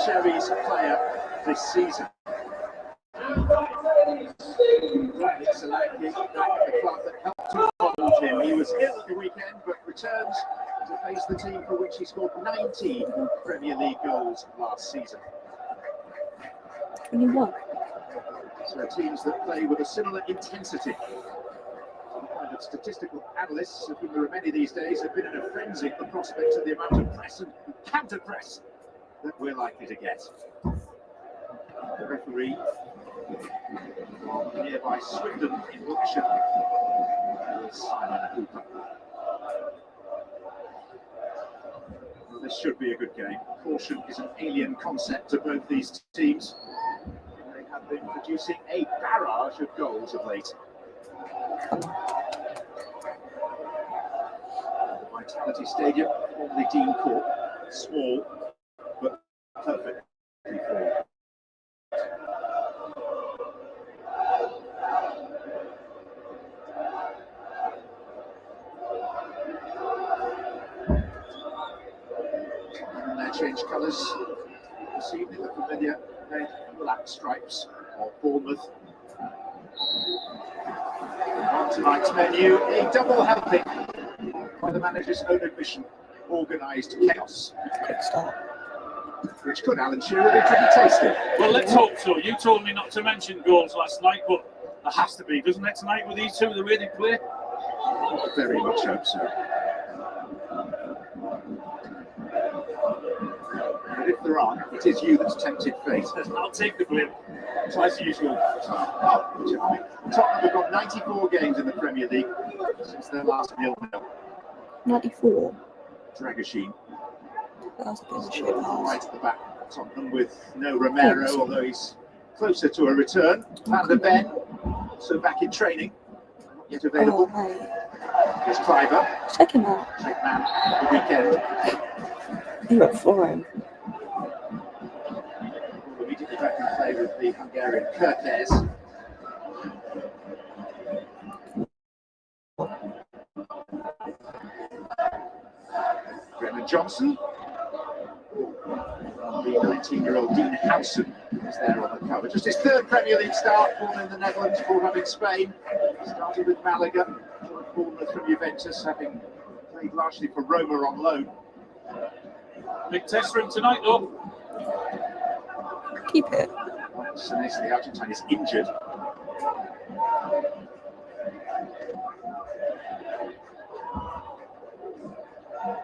Cherries player this season. It's a back at the club that helped to mould him. He was ill at the weekend, but returns to face the team for which he scored 19 Premier League goals last season. 21. So teams that play with a similar intensity. Kind of statistical analysts, of whom there are many these days, have been in a frenzy at the prospect of the amount of press and counter press that we're likely to get. The referee from nearby Swindon in Wiltshire is Simon Hooper. Well, this should be a good game. Caution is an alien concept to both these teams. They have been producing a barrage of goals of late. The Vitality Stadium, formerly Dean Court, small but perfectly formed. And they changed colours this evening, the familiar red and black stripes of Bournemouth. On tonight's menu, a double helping by the manager's own admission, organised chaos. Quick start. Which could, Alan Shearer, be pretty tasty. Well, let's hope so. You told me not to mention goals last night, but there has to be, doesn't it, tonight with these two, the way they play? I very much hope so. But if there aren't, it is you that's tempted fate. I'll take the blame. As usual. Oh, charming. Tottenham have got 94 games in the Premier League since their last 0-0. 94. Dragoshin. That was a bit of a shit Right pass. at the back, Tottenham with no Romero, although he's closer to a return. Van der Ben, so back in training, not yet available. Oh, mate. Here's Cliver, Check him out. check man of the weekend. He went for him. Immediately back in play with the Hungarian Kerkez. Brennan Johnson. The 19-year-old Dean Howson is there on the cover. Just his third Premier League start, born in the Netherlands, brought up in Spain. Started with Malaga, joined Bournemouth from Juventus, having played largely for Roma on loan. Big test for him tonight, though. Keep it. Senesi, the Argentine, is injured.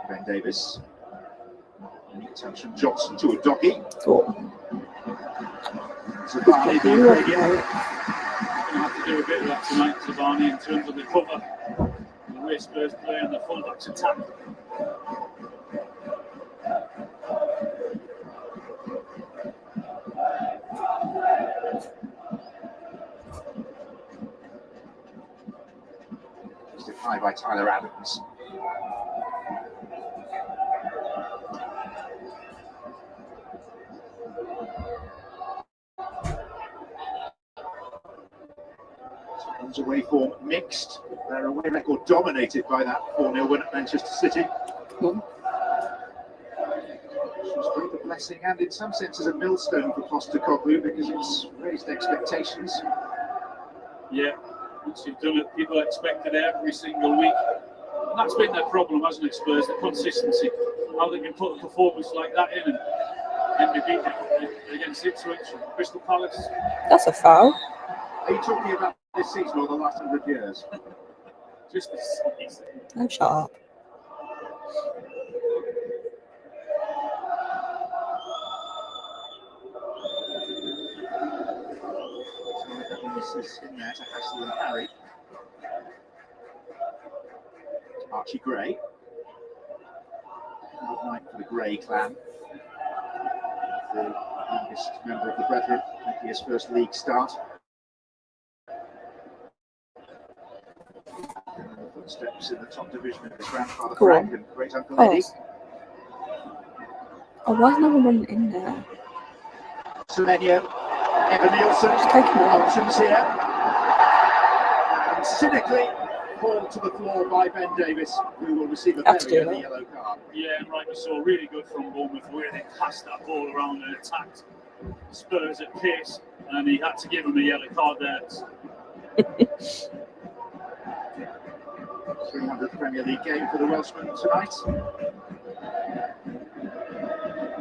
Ben Davis. Neat touch from Johnson to a doggy. Cool. Zabani being radiant. Going to have to do a bit of that tonight, Zabani, in terms of the cover, the way Spurs play and the fullbacks attack. Just high by Tyler Adams. Away form mixed. Their away record dominated by that 4-0 win at Manchester City. Which was both a blessing and in some senses a millstone for Postecoglou because it's raised expectations. Yeah, once you've done it, people expect it every single week. And that's been their problem, hasn't it, Spurs? The consistency. How they can put a performance like that in and be beaten against Ipswich, Crystal Palace. That's a foul. Are you talking about this season or the last 100 years? Just this season. No, shut up. This is in there to Hassel and Harry. Archie Gray. Good night for the Gray clan. The youngest member of the Brethren making his first league start. Footsteps in the top division of his grandfather Frank and great uncle Eddie. Oh, why is no one running in there? Semenyo, Evan Nielsen, Just take him out. options here. And cynically, hauled to the floor by Ben Davis, who will receive a Have to very do early that. yellow card. Yeah, and rightly so. Really good from Bournemouth, where they passed that ball around and attacked Spurs at pace, and he had to give him a yellow card there. 300th Premier League game for the Welshman tonight.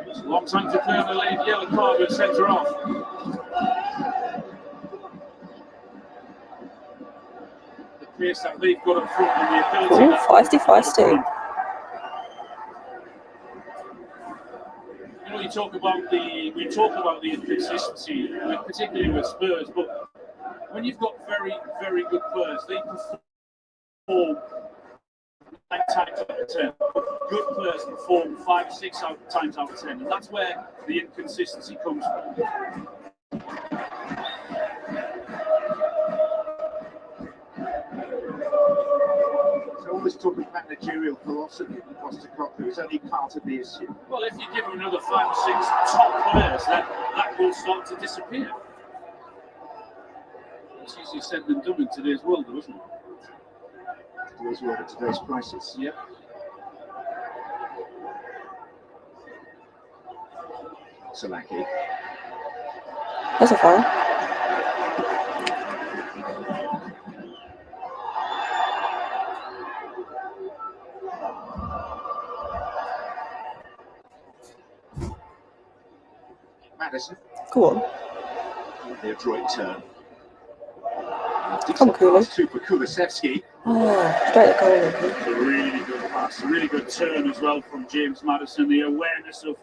It's a long time to play on the lead. Yellow card with centre off. The pace that they've got up front and the ability. Ooh, that feisty, they've got up feisty. front. You know, we talk about the inconsistency, particularly with Spurs, but when you've got very, very good players, they perform 9 times out of 10. Good players perform 5 or 6 times out of 10, and that's where the inconsistency comes from. So all this talk of managerial philosophy from Postecoglou is only part of the issue. Well, if you give him another 5 or 6 top players, then that will start to disappear. It's easier said than done in today's world, though, isn't it? Today's world at today's prices. Yep. Solanke. That's a foul. Madison. Go on. The adroit turn. Come, Kula. Two for Kulusevski. Oh, straight at goal. A really good pass, a really good turn as well from James Maddison. The awareness of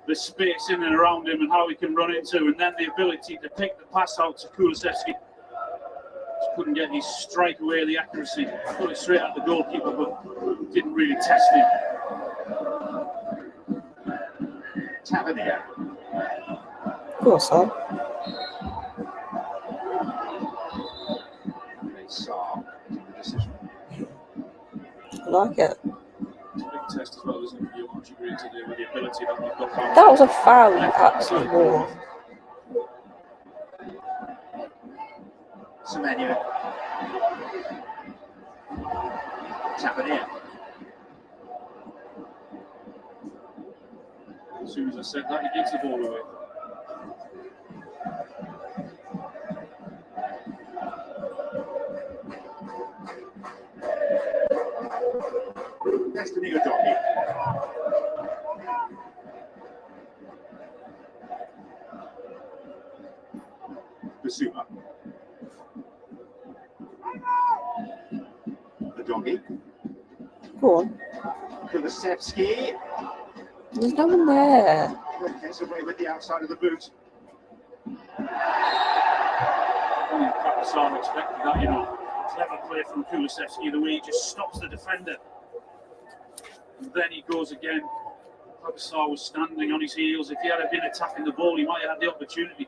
the space in and around him and how he can run into, and then the ability to pick the pass out to Kulusevski. Just couldn't get his strike away, the accuracy. Put it straight at the goalkeeper, but didn't really test him. Tavernier. Go on, son. Saar making the decision. I like it. It's a big test as well, isn't it, for you, what you agree today with the ability that we've got. That was a foul, you absolute war. Semenyo. Tavernier. As soon as I said that, he gives the ball away. Destiny Udogie. Basuma. Udogie. Go on. Kulusevski. There's no one there. Gets away with the outside of the boot. Saar expected that, you know. Clever play from Kulusevski, the way he just stops the defender. And then he goes again. Saar was standing on his heels. If he had been attacking the ball, he might have had the opportunity.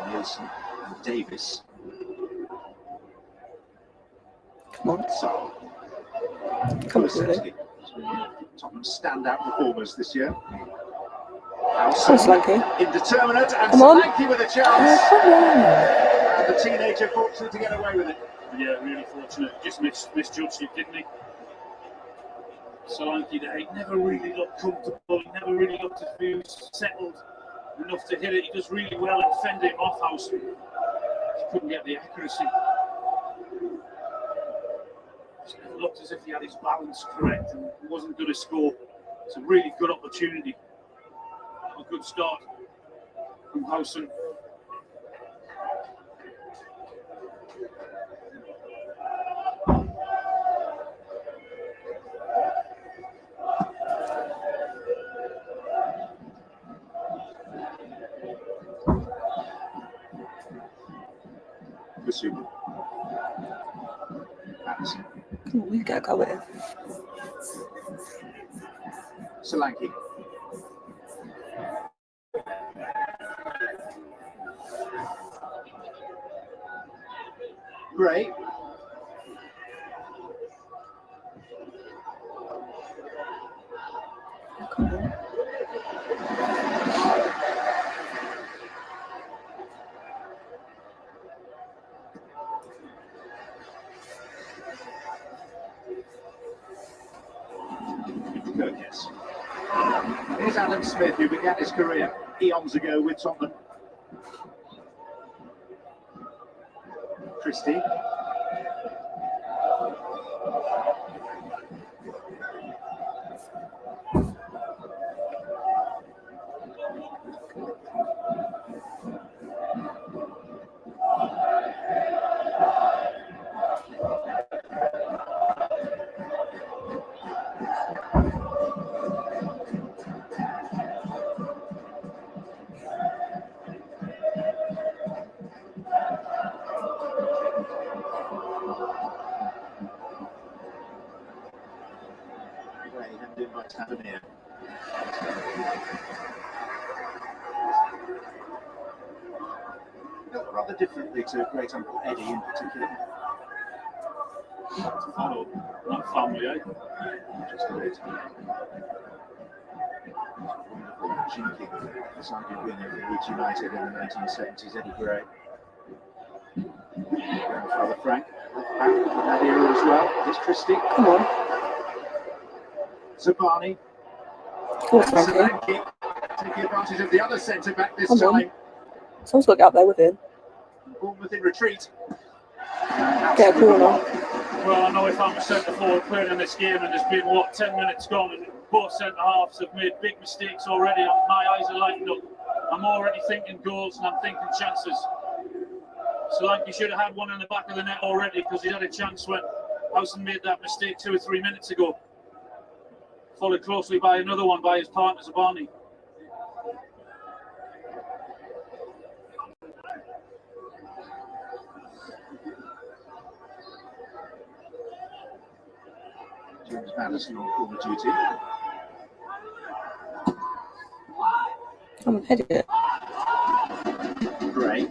Nielsen and Davis. Come on. Saar. Come on, Kulusevski. Tottenham's standout performers this year. Come on, Solanke. Indeterminate, and Come on. Solanke with a Oh, chance. come on. And the teenager fortunate to get away with it. Yeah, really fortunate. Just misjudged it, didn't he? Solanke there, he never really looked comfortable. He never really looked to be settled enough to hit it. He does really well in fending off House. He couldn't get the accuracy. Just never looked as if he had his balance correct and wasn't going to score. It's a really good opportunity. A good start from Housen. Basuma. Madison. Come on, we get a go with it. Solanke. Gray. Come on. Yes. Here's Alan Smith, who began his career eons ago with Tottenham. Christie. Tavernier. Looked rather differently to Great Uncle Eddie in particular. To follow that family, eh? Just a bit. Wonderful, cheeky, decided winner for Leeds United in the 1970s, Eddie Gray. Grandfather Frank, back in that era as well. Here's Christie. Come on. Zabani. Frankie. Taking advantage of the other centre back this Come on. time. Someone's got to get up there with him. Bournemouth in retreat. Get a corner. Well, I know if I'm a centre forward playing in this game and there's been, 10 minutes gone and both centre halves have made big mistakes already, my eyes are lighting up. I'm already thinking goals and I'm thinking chances. Solanke should have had one in the back of the net already because he had a chance when Howson made that mistake 2 or 3 minutes ago. Followed closely by another one by his partner Zabani. James Madison on corner duty. I'm headed it. Gray.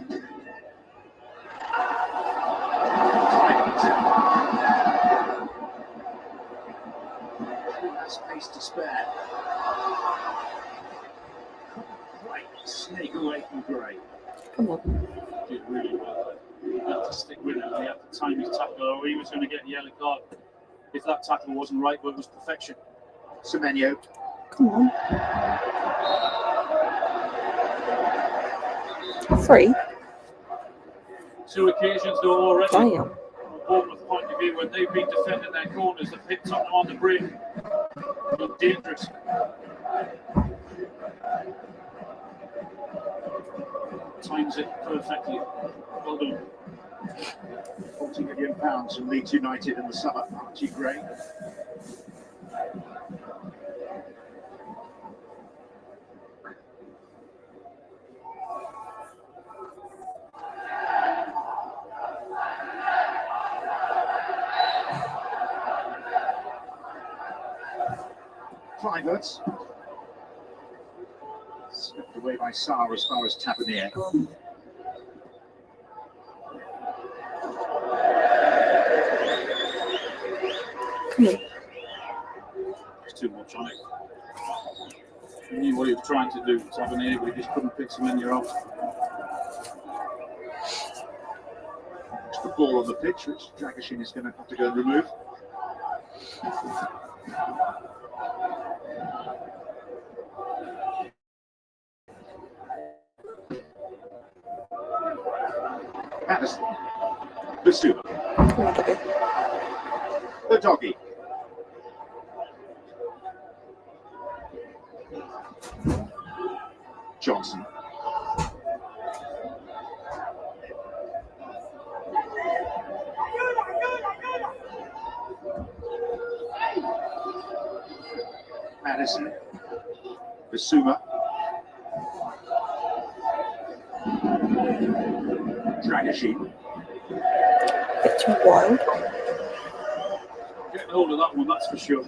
Space to spare. Right, snake away from Gray. Come on. Did really well. He had to stick with him. He had to time his tackle or he was going to get a yellow card if that tackle wasn't right, but it was perfection. Semenyo. Come on. 3. 2 occasions though already. Damn. From a Bournemouth point of view, when they've been defending their corners, they've hit Tottenham on the break. Look dangerous. Times it perfectly. Well done. £40 million from Leeds United in the summer. Archie Gray. Cliverts. Swept away by Sarr as far as Tavernier. Come on. It's too much on it. He knew what he was trying to do. Tavernier, but he just couldn't pick Semenyo off. It's the ball on the pitch, which Dragashin is going to have to go and remove. Madison. Basuma. Come on, Dobby. The doggy. Johnson. Madison. Basuma. Dragashin. Bit too wild. Getting hold of that one, that's for sure.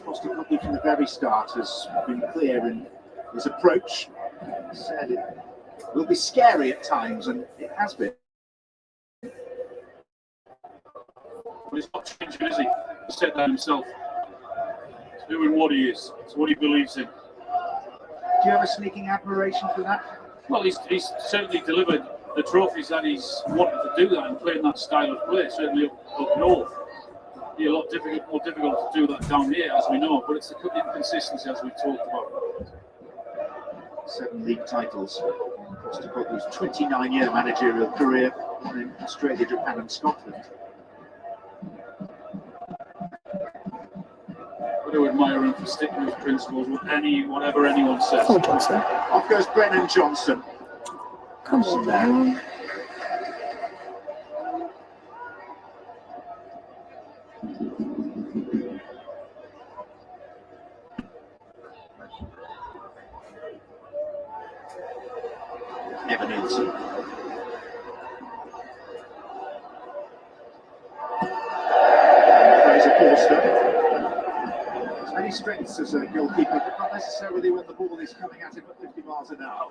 Postecoglou from the very start has been clear in his approach. Said it will be scary at times, and it has been. But he's not changing, is he? He said that himself. He's doing what he is. It's what he believes in. Do you have a sneaking admiration for that? Well, he's certainly delivered the trophies that he's wanted to do that and playing that style of play, certainly up north. It'd be a lot more difficult to do that down here, as we know, but it's the inconsistency, as we talked about. 7 league titles. Postecoglou's 29-year managerial career in Australia, Japan and Scotland. I do admire him for sticking to his principles with whatever anyone says. Come on, Johnson. Off goes Brennan Johnson. Come on, man. Evan Nielsen. Fraser Forster. As many strengths as a goalkeeper, but not necessarily when the ball is coming at him at 50 miles an hour.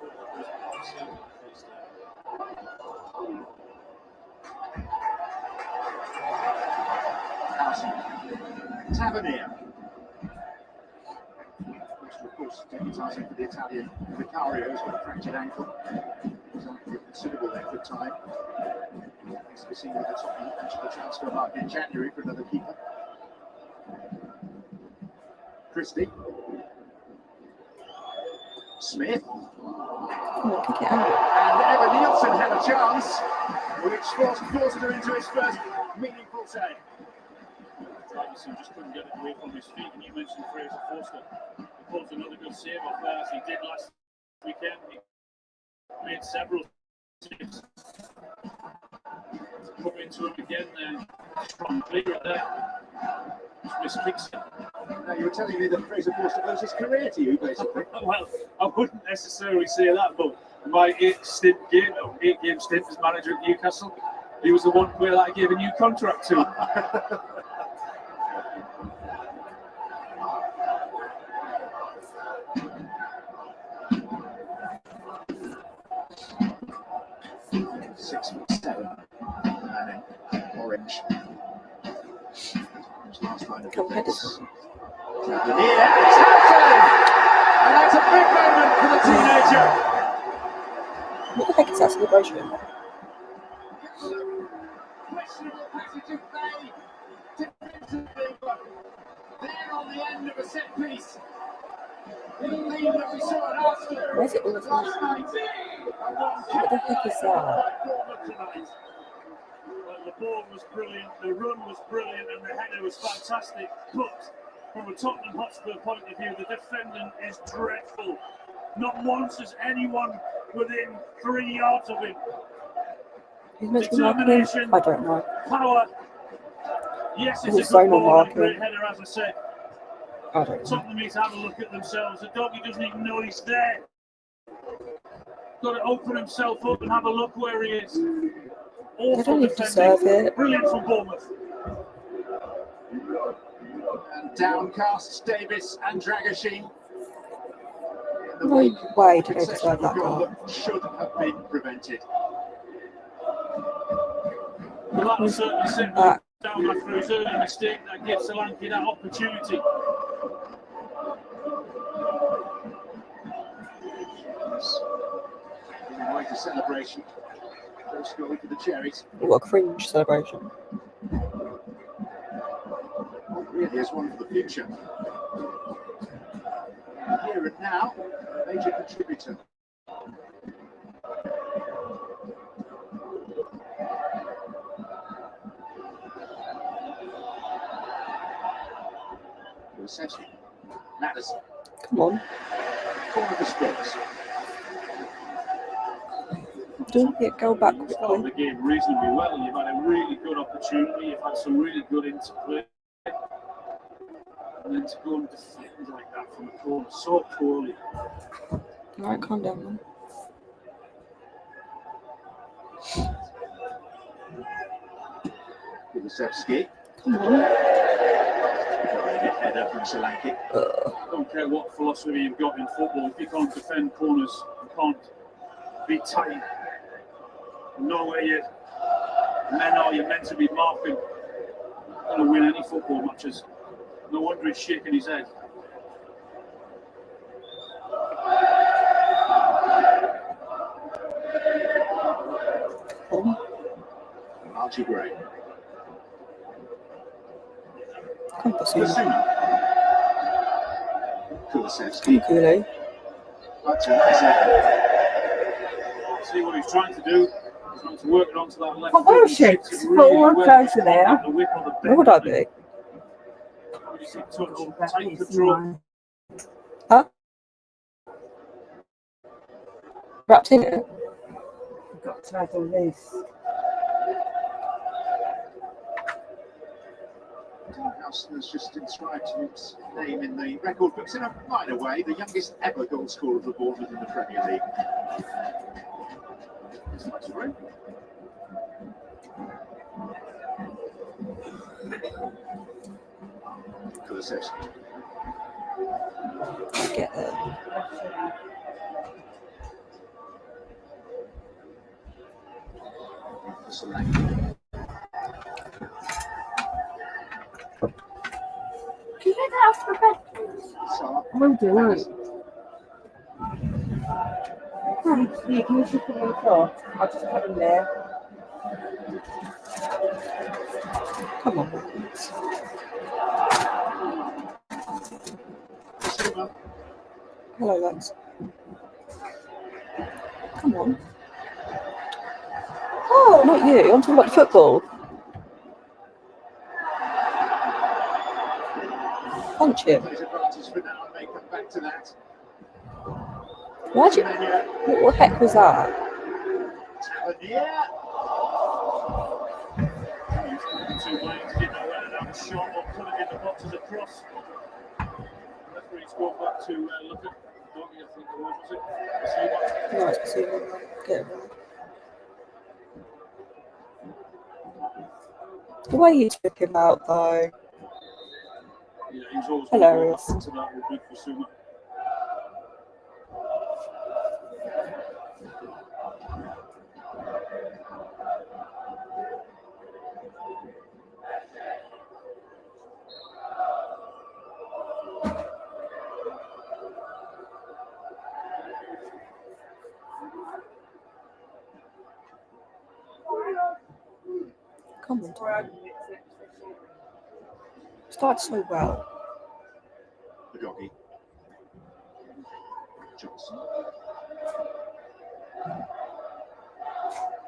Tavernier. Of course, deputising for the Italian Vicario has got a fractured ankle. He's on for a considerable length of time. Next to be seen with the Tottenham entering the transfer market in January for another keeper. Christie. Smith. Oh, kick it out. And Evan Nielsen had a chance, which forced Forster into his first meaningful save. Davison just couldn't get it away from his feet, and you mentioned Fraser Forster. He pulled another good save off there, as he did last weekend. He made several saves. Come into him again, strong player there. Just miskicks it. Now, you were telling me that Fraser Forster owes his career to you, basically. Well, I wouldn't necessarily say that, but my 8-game stint as manager at Newcastle, he was the one player that I gave a new contract to. 6'7", man in orange. Last line of defence. It's Hampton! And that's a big moment for the teenager. What the heck is that celebration? Questionable passage of play defensively, but there on the end of a set piece. The lead that we saw at Arsenal Where's it all the time? last night. What the heck is that? Well, the ball was brilliant, the run was brilliant, and the header was fantastic. But from a Tottenham Hotspur point of view, the defendant is dreadful. Not once is anyone within 3 yards of him. Who's meant to be marking him? I don't know. Power. Yes, it's Is it a good zonal ball and a marking? great header, as I said. I don't know. Tottenham needs to have a look at themselves. The doggy doesn't even know he's there. Got to open himself up and have a look where he is. They Awful don't even defending. deserve it. Brilliant from Bournemouth. And downcast Davis and Dragoshin. No way do they deserve that goal. That should have been prevented. Well, that was certainly set down after his early mistake that gives Solanke that opportunity. Giving way to celebration. First goal for the Cherries. What a cringe celebration. Really is one for the future. Here and now, a major contributor. Essentially, Madison. Come on. Corner for Spurs. Don't get go back Started quickly. the game reasonably well. You've had a really good opportunity. You've had some really good interplay. And then to go and defend like that from the corner so poorly. Alright, calm down, man. Kulusevski. Come on. Header from Solanke. I don't care what philosophy you've got in football. If you can't defend corners, you can't be tight. Know where your men are. You're meant to be marking. Going to win any football matches. No wonder he's shaking his head. Archie Gray. Kulisevsky. See what he's trying to do. He's trying to work it onto that left. Oh, shit. Forward, closer there. Where would I be? Tight control. Huh? Wrapped in it? I've got to have all this. Houston has just inscribed his name in the record books in a minor way, the youngest ever goal scorer of the Bournemouth in the Premier League. It's nice room. Kulisevsky. Get there. Can you get that off the bed, please? Will do, won't you? Can you just put them on the floor? I'll just put them there. Come on. Hello, lads. Come on. Oh, not you. I'm talking about football. Punch him. Why'd you? What the heck was that? Two lanes, didn't know whether that was shot or put it in the box as a cross. Referee's gone back to look at Doggy, I think it was it? No, it's Basuma. Get it right. The way you took him out, though. Yeah, he's always hilarious. Going back to that with Big Basuma. Come on, Tom. Started so well. The doggy. Johnson.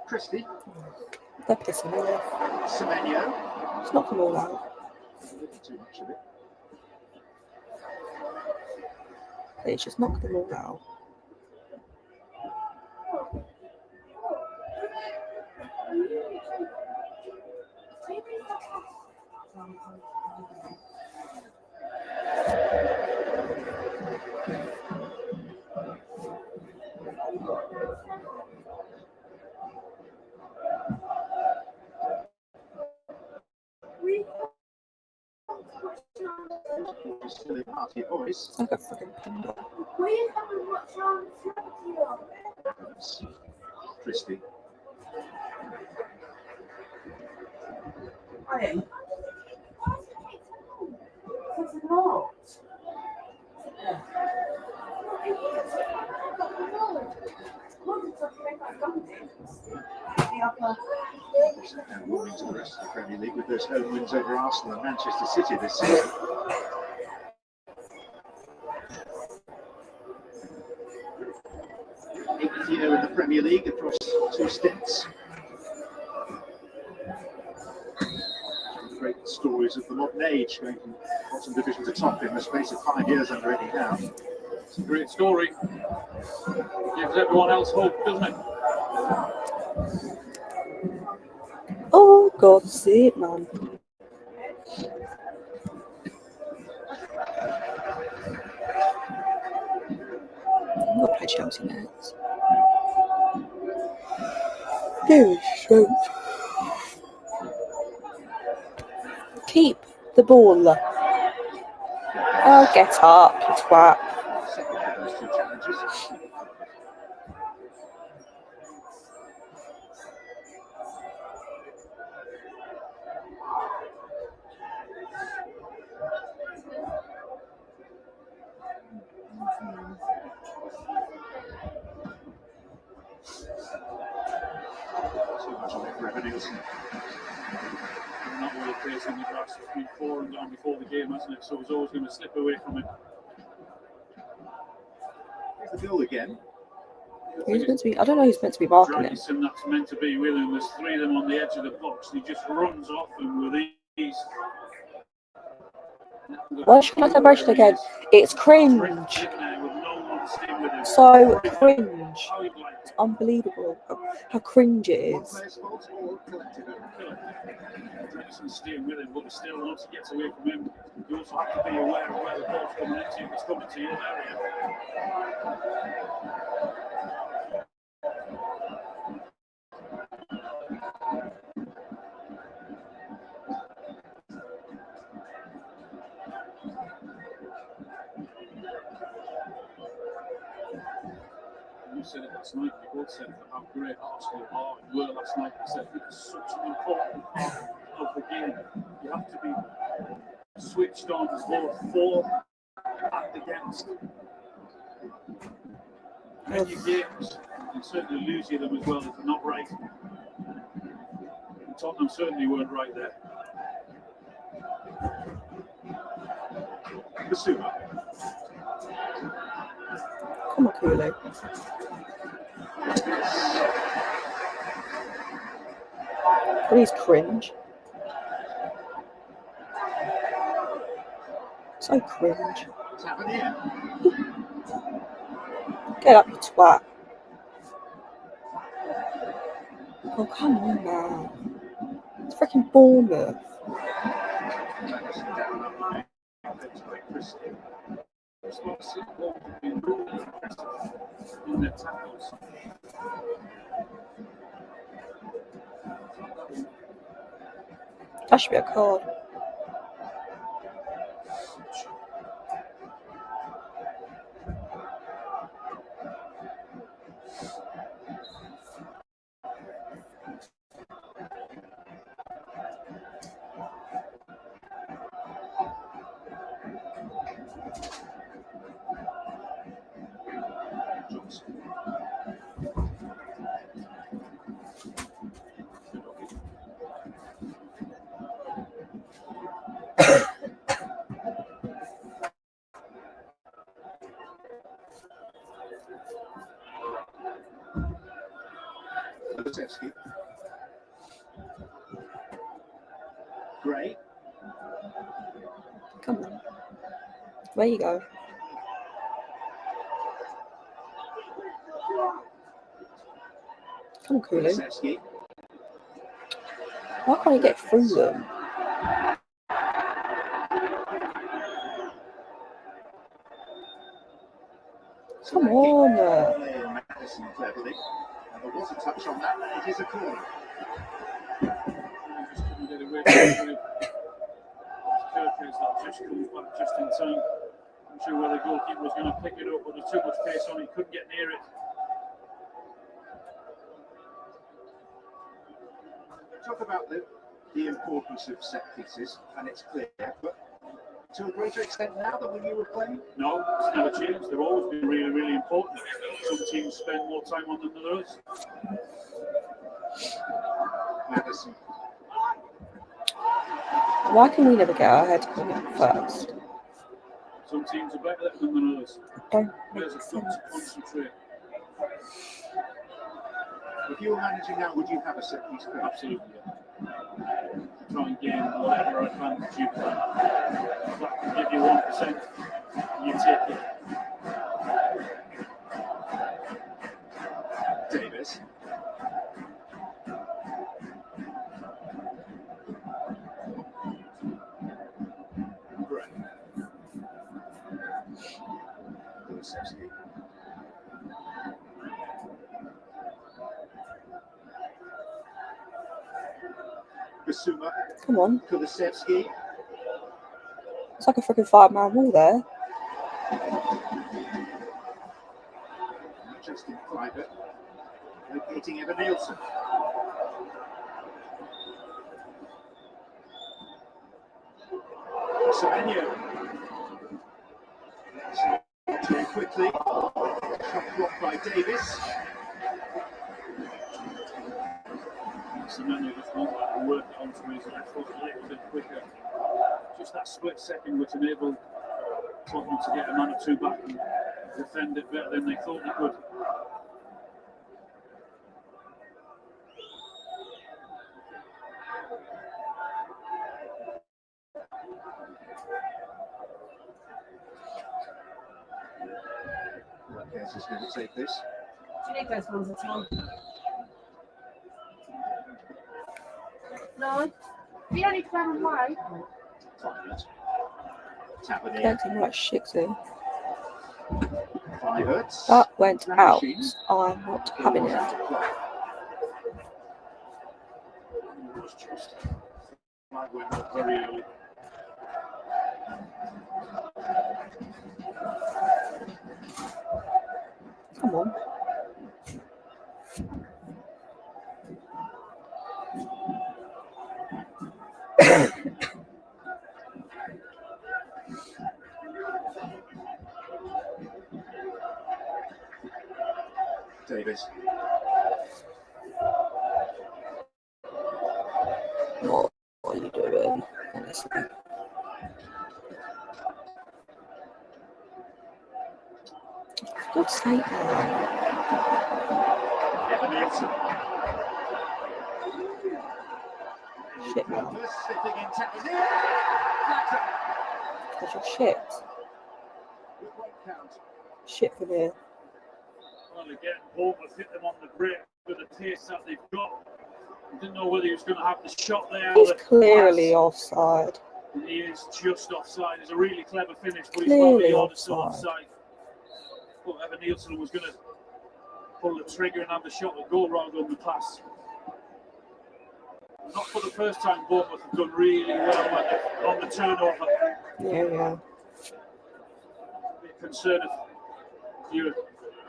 Christie. They're pissing me off. Semenyo. It's not them all out. Too much of it. They just knock them all out. Still in party voice. It's like a freaking panda. We haven't watched on Christie. I am. It's not. And warning to the rest of the Premier League with those home wins over Arsenal and Manchester City this season. Eighth year in the Premier League across two stints. Great stories of the modern age, going from bottom division to top in the space of 5 years under Eddie Howe. It's a great story. Gives everyone else hope, doesn't it? Oh, God, see it, man. I'm going to play Chelsea next. Very strange. Keep the ball. Oh, get up, you twat. Second of those two challenges. Nielsen. Not really facing the grass. It's been 4 and down before the game, hasn't it? So he's always going to slip away from it. Here's the goal again. Who's meant to be? I don't know who's meant to be marking him. Dragging that's meant to be with him. There's 3 of them on the edge of the box. And he just runs off them with ease. Why should I celebration again? It's cringe. So cringe. It's unbelievable how cringe it is. Jackson's staying with him, but still, once he gets away from him, you also have to be aware of where the ball's coming into. If it's coming to your area. You said it last night, you both said how great Arsenal are and were last night. You said it's such an important part of the game. You have to be switched on both for and against. Win your games and certainly lose you them as well if they're not right. And Tottenham certainly weren't right there. Basuma. Come on, Kulu. Please cringe. So cringe. Tavernier. Get up, you twat. Oh, come on, man. It's freaking Bournemouth. Madison down on line. Responsible have been really impressive in their tackles. That should be a card. Johnson. Lutevsky. Gray. Come on. Where you go? Come on, Kulu. Lutevsky. Why can't you get through them? Come on. Madison cleverly. And there was a touch on that. It is a corner. Just couldn't get away from it. Kirkers that just comes back just in time. I'm sure where the goalkeeper was going to pick it up, but there's too much pace on it, he couldn't get near it. Talk about the importance of set pieces, and it's clear, but to a greater extent now than when you were playing? No, it's never changed. They've always been really, really important. Some teams spend more time on them than others. Madison. Why can we never get our head on it first? Some teams are better at them than others. Don't Players make have got sense. to concentrate. If you were managing now, would you have a set piece play? Absolutely, yeah. Try and gain whatever advantage you can. If that can give you 1%, you take it. Davis. Gray. Lutevsky. Basuma. Come on. Kulusevski. It's like a freaking 5-man wall there. Just in private. Locating Evan Nielsen. Semenyo. Too quickly. Shot blocked by Davis. Semenyo just and work it onto his left foot a little bit quicker. Just that split second which enabled Tottenham to get a man or two back and defend it better than they thought they could. Marquez is going to take this. Do you need those ones at all? No. We don't need to run away. Violet. I Tavernier. don't think much shit to. Violet. That went That out. machine. I'm not having it. It was just flag went up very early. Come on. Davis. What are you doing? Honestly. For God's sake, man. Evan Nielsen. Shit, man. Slipping in Tavernier. Flags up. Because you're shit. It won't count. Shit for me. Well, again, Bournemouth hit them on the break with the pace that they've got. I didn't know whether he was going to have the shot there. He's the clearly pass. offside. He is just offside. It's a really clever finish, but he's Clearly probably honest offside. offside. But Evan Nielsen was going to pull the trigger and have the shot at goal rather than the pass. Not for the first time, Bournemouth have done really well on the turnover. Yeah. Bit concerned if you're a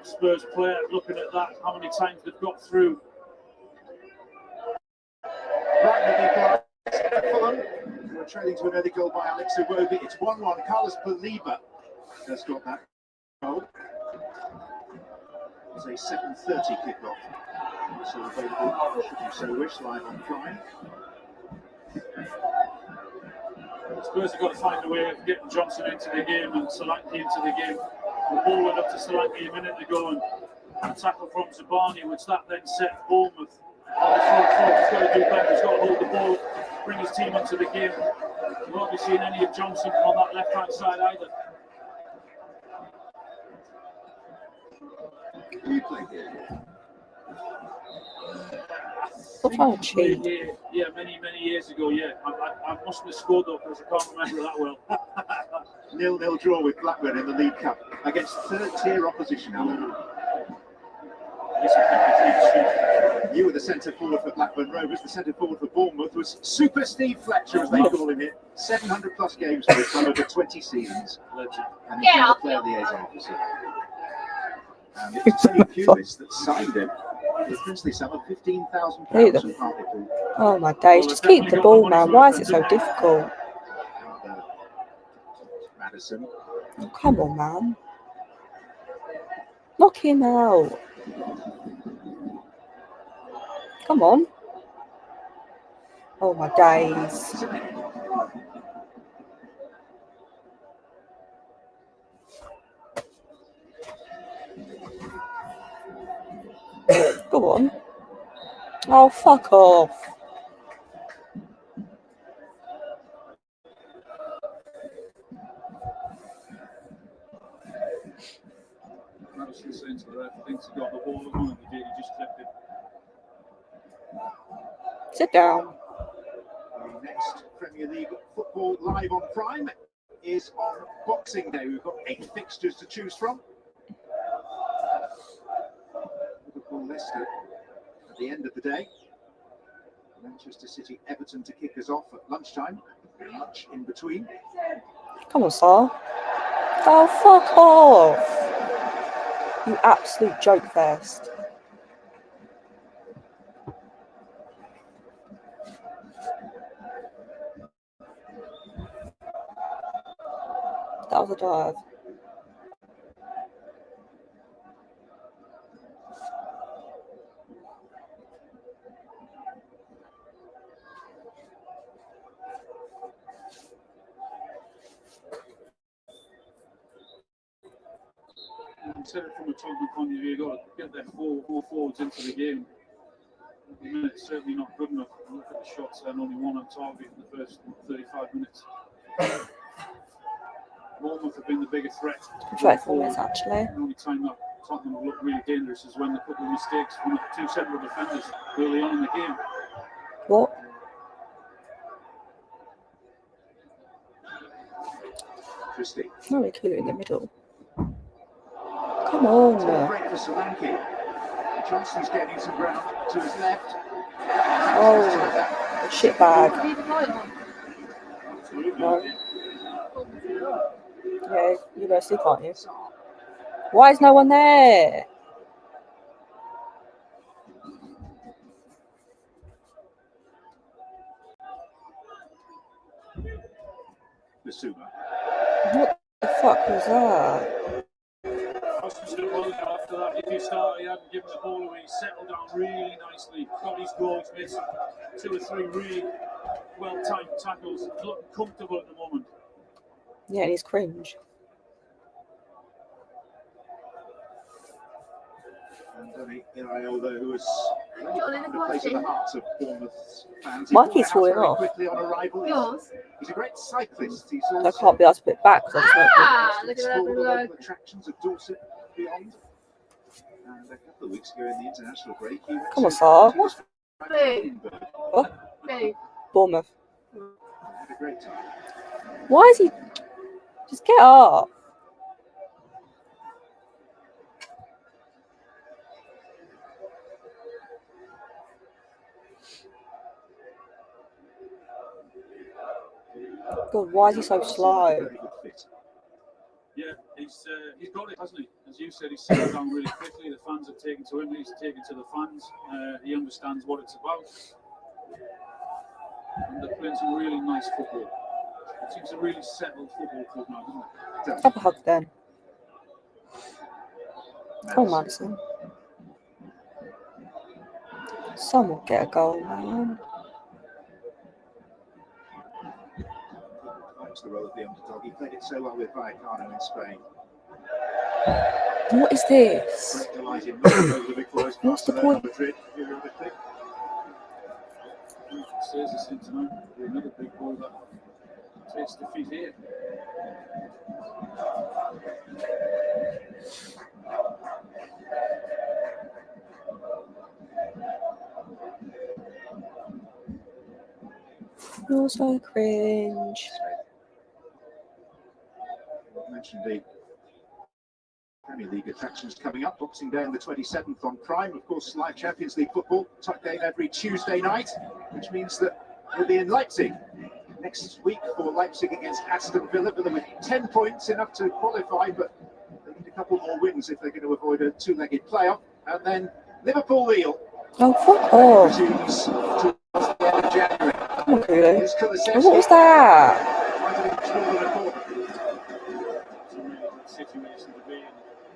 Spurs player looking at that, how many times they've got through. Brighton Fulham. We're trailing to an early goal by Alex Iwobi. It's 1-1. Carlos Baliba has got that goal. It's a 7:30 kickoff. So available, should you so wish, live on Prime. Spurs have got to find a way of getting Johnson into the game and Solanke into the game. The ball went up to Solanke a minute ago and a tackle from Zabani, which that then set Bournemouth on the front foot. He's got to do better. He's got to hold the ball, bring his team into the game. We won't be seeing any of Johnson on that left-hand side either. You play here. Stop trying to cheat. Yeah, many years ago, yeah. I mustn't have scored though because I can't remember that well. 0-0 draw with Blackburn in the League Cup against third-tier opposition, Alan. You were the centre forward for Blackburn Rovers. The centre forward for Bournemouth was Super Steve Fletcher, as they call him here. 700 plus games for the club over 20 seasons. Legend. And he's now a player liaison officer. And it's Tony Pulis that signed him. The princely sum of £15,000 from Hartlepool. Oh my days. Just keep the ball, man. Why is it so difficult? Madison. Oh, come on, man. Knock him out. Come on. Oh my days. Go on. Oh, fuck off. I was just saying to the ref, I think he got the ball, and he just clipped it. Sit down. The next Premier League football live on Prime is on Boxing Day. We've got 8 fixtures to choose from. Liverpool Leicester at the end of the day. Manchester City Everton to kick us off at lunchtime. Lunch in between. Come on, Sal. Oh, fuck off. You absolute joke fest. That was a dive. said it from a Tottenham point of view, you've got to get their four forwards into the game. At the minute, it's certainly not good enough. Look at the shots, and only one on target in the first 35 minutes. Bournemouth have been the bigger threat. Dreadful miss, actually. The only time that Tottenham have looked really dangerous is when a couple of mistakes from the two central defenders early on in the game. What? Christie. Very clear in the middle. Come on. Break for Solanke. Johnson's getting some ground to his left. Oh, shit bag. No. Yeah, you go see, can't you? Why is no one there? Basuma. What the fuck was that? After that, if you start, he hadn't given the ball away. He settled down really nicely. Got his goals, made some 2 or 3 really well-timed tackles. Looking comfortable at the moment. Yeah, and he's cringe. And Iraola, who has really found a place in the hearts of Bournemouth fans. Mikey's falling very off. quickly on arrival. Yours? He's a great cyclist. He's I also can't be asked to put it back because Ah, look at that explored the below. local attractions of Dorset and beyond. And a couple of weeks ago in the international break, he went Come on, to Sar. Edinburgh. No. Bournemouth. Had a great time. Why is he? Just get up. God, why is he so slow? Very good fit. Yeah, he's got it, hasn't he? As you said, he's settled down really quickly. The fans have taken to him. He's taken to the fans. He understands what it's about. And they're playing some really nice football. It seems a really settled football club now, doesn't it? Have a hug then. Oh, Madison. Someone get a goal, man. Likes the role of the underdog. He played it so well with Vallecano in Spain. What is this? Great delight in knocking over the big boys. What's the Barcelona, point? Madrid, periodically. Says this in tonight. Another big boy that takes defeat here. You're so cringe. I mentioned the Premier League attractions coming up. Boxing Day on the 27th on Prime. Of course, live Champions League football. Top game every Tuesday night, which means that we'll be in Leipzig next week for Leipzig against Aston Villa. Villa with 10 points, enough to qualify, but they need a couple more wins if they're going to avoid a 2-legged playoff. And then Liverpool-Lille Oh, fuck off. resumes towards the end of January. Come on, Kulu. Here's Oh, what Kulusevski. was that? Trying to control the corner. It's a really good situation to be in.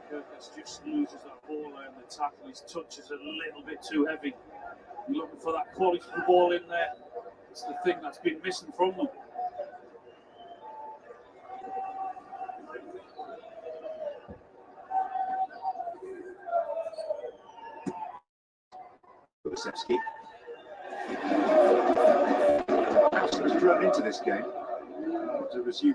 Kirkus just loses that ball and the tackle. His touch is a little bit too heavy. You're looking for that quality of the ball in there. It's the thing that's been missing from them. Kulusevski. Howson was thrown into this game. As you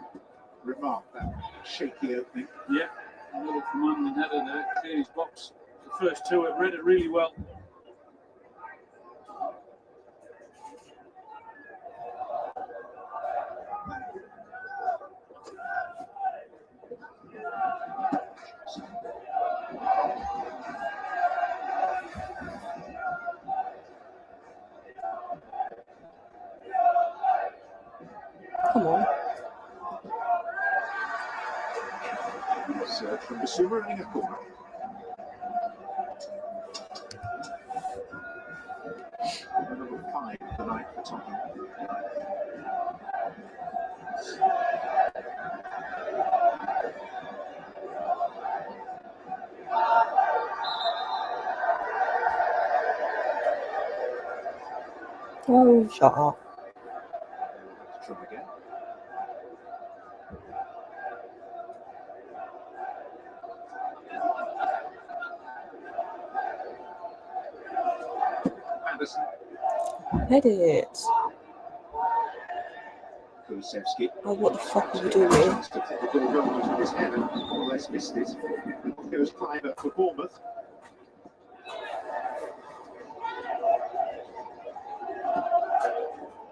remarked, that shaky opening. Yeah, a little commanding header there. Clear his box. The first two have read it really well. Come on. Serve from Basuma running a corner. Number 5 of the night for Tottenham. Oh, shut up. Try again. Madison. Hit it. Kulusevski. Oh, what the fuck are you doing? Chance to put the ball going with his head and more or less missed it. Goes private for Bournemouth.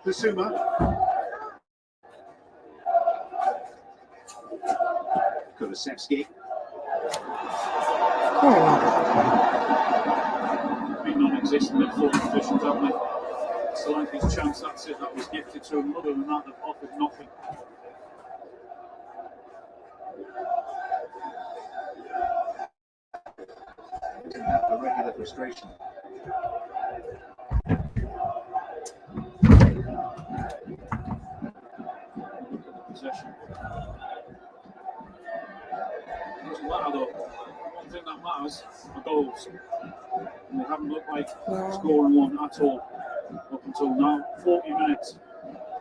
Basuma. Kulusevski. Been non-existent at full positions, haven't they? Solanke's chance, that's it, that was gifted to him. Other than that, they've offered nothing. Didn't have the regular frustration. Possession. Doesn't matter though. One thing that matters are goals. And they haven't looked like scoring one at all up until now. 40 minutes.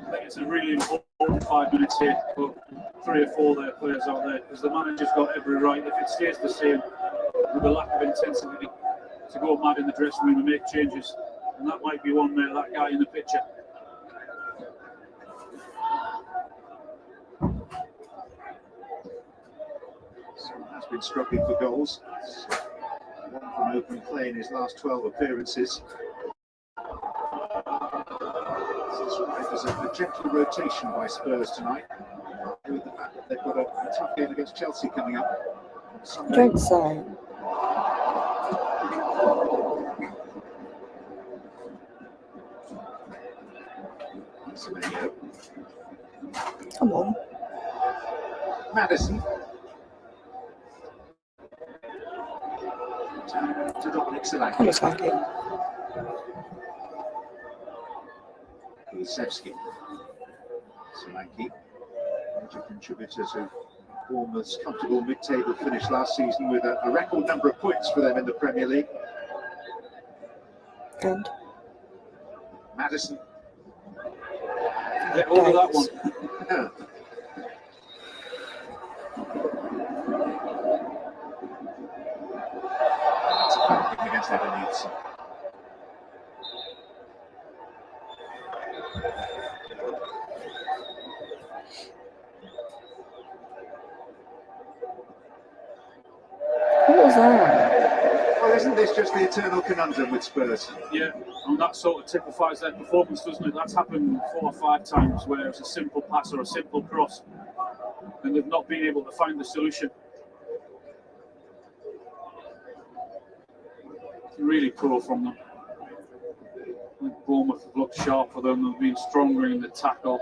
I think it's a really important 5 minutes here, but 3 or 4 their players out there, because the manager's got every right, if it stays the same, with a lack of intensity, to go mad in the dressing room and make changes. And that might be one there, that guy in the picture. So has been struggling for goals. One from open play in his last 12 appearances. There's a gentle rotation by Spurs tonight, with the fact that they've got a tough game against Chelsea coming up on Sunday. Don't say. Semenyo. Come on. Madison. To Dominic Come Solanke. on, Solanke. Kulusevski. Solanke, major contributor to Bournemouth's comfortable mid-table finish last season with a record number of points for them in the Premier League. And Madison. Get over that one. Against Evan Nielsen. what was that? Well, isn't this just the eternal conundrum with Spurs? Yeah, and that sort of typifies their performance, doesn't it? That's happened 4 or 5 times where it's a simple pass or a simple cross, and they've not been able to find the solution. Really poor from them. I think Bournemouth have looked sharp for them. They've been stronger in the tackle.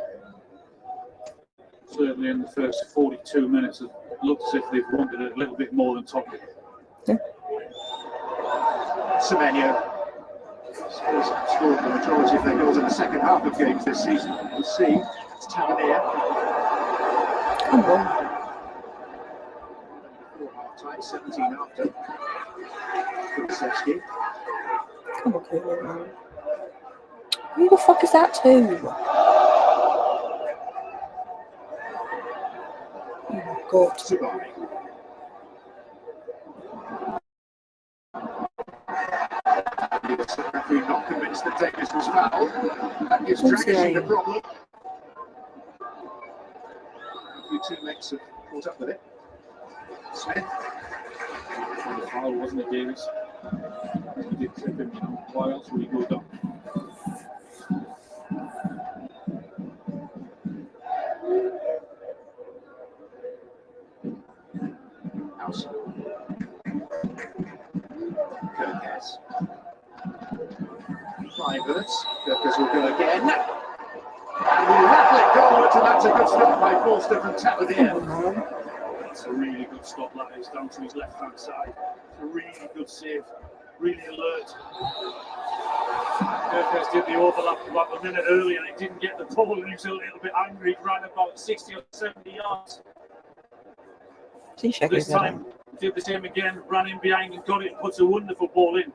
Certainly in the first 42 minutes, it looked as if they've wanted it a little bit more than Tottenham. Yeah. Semenyo. Spurs have scored the majority of their goals in the second half of games this season. We'll see. It's Tavernier. Come on. 4 half-time, 17 after. Kulusevski. Come on, Kieran, man. Who the fuck is that to? Oh my god. Subari. The referee not convinced that Davis was fouled. That gives Dragic the problem. A few teammates have caught up with it. Smith. The foul, wasn't it, Davis? He did trip him, you know. Why else would he go down? House. Kirkes. Cliverts. Kirkes will go again. And we rattle it goalwards, and that's a good stop by Forster from Tavernier. That's a really good stop, that is, down to his left-hand side. It's a really good save, really alert. Kirkes did the overlap about a minute earlier and he didn't get the ball, and he was a little bit angry. He ran about 60 or 70 yards. This time, did the same again, ran in behind and got it, and puts a wonderful ball in.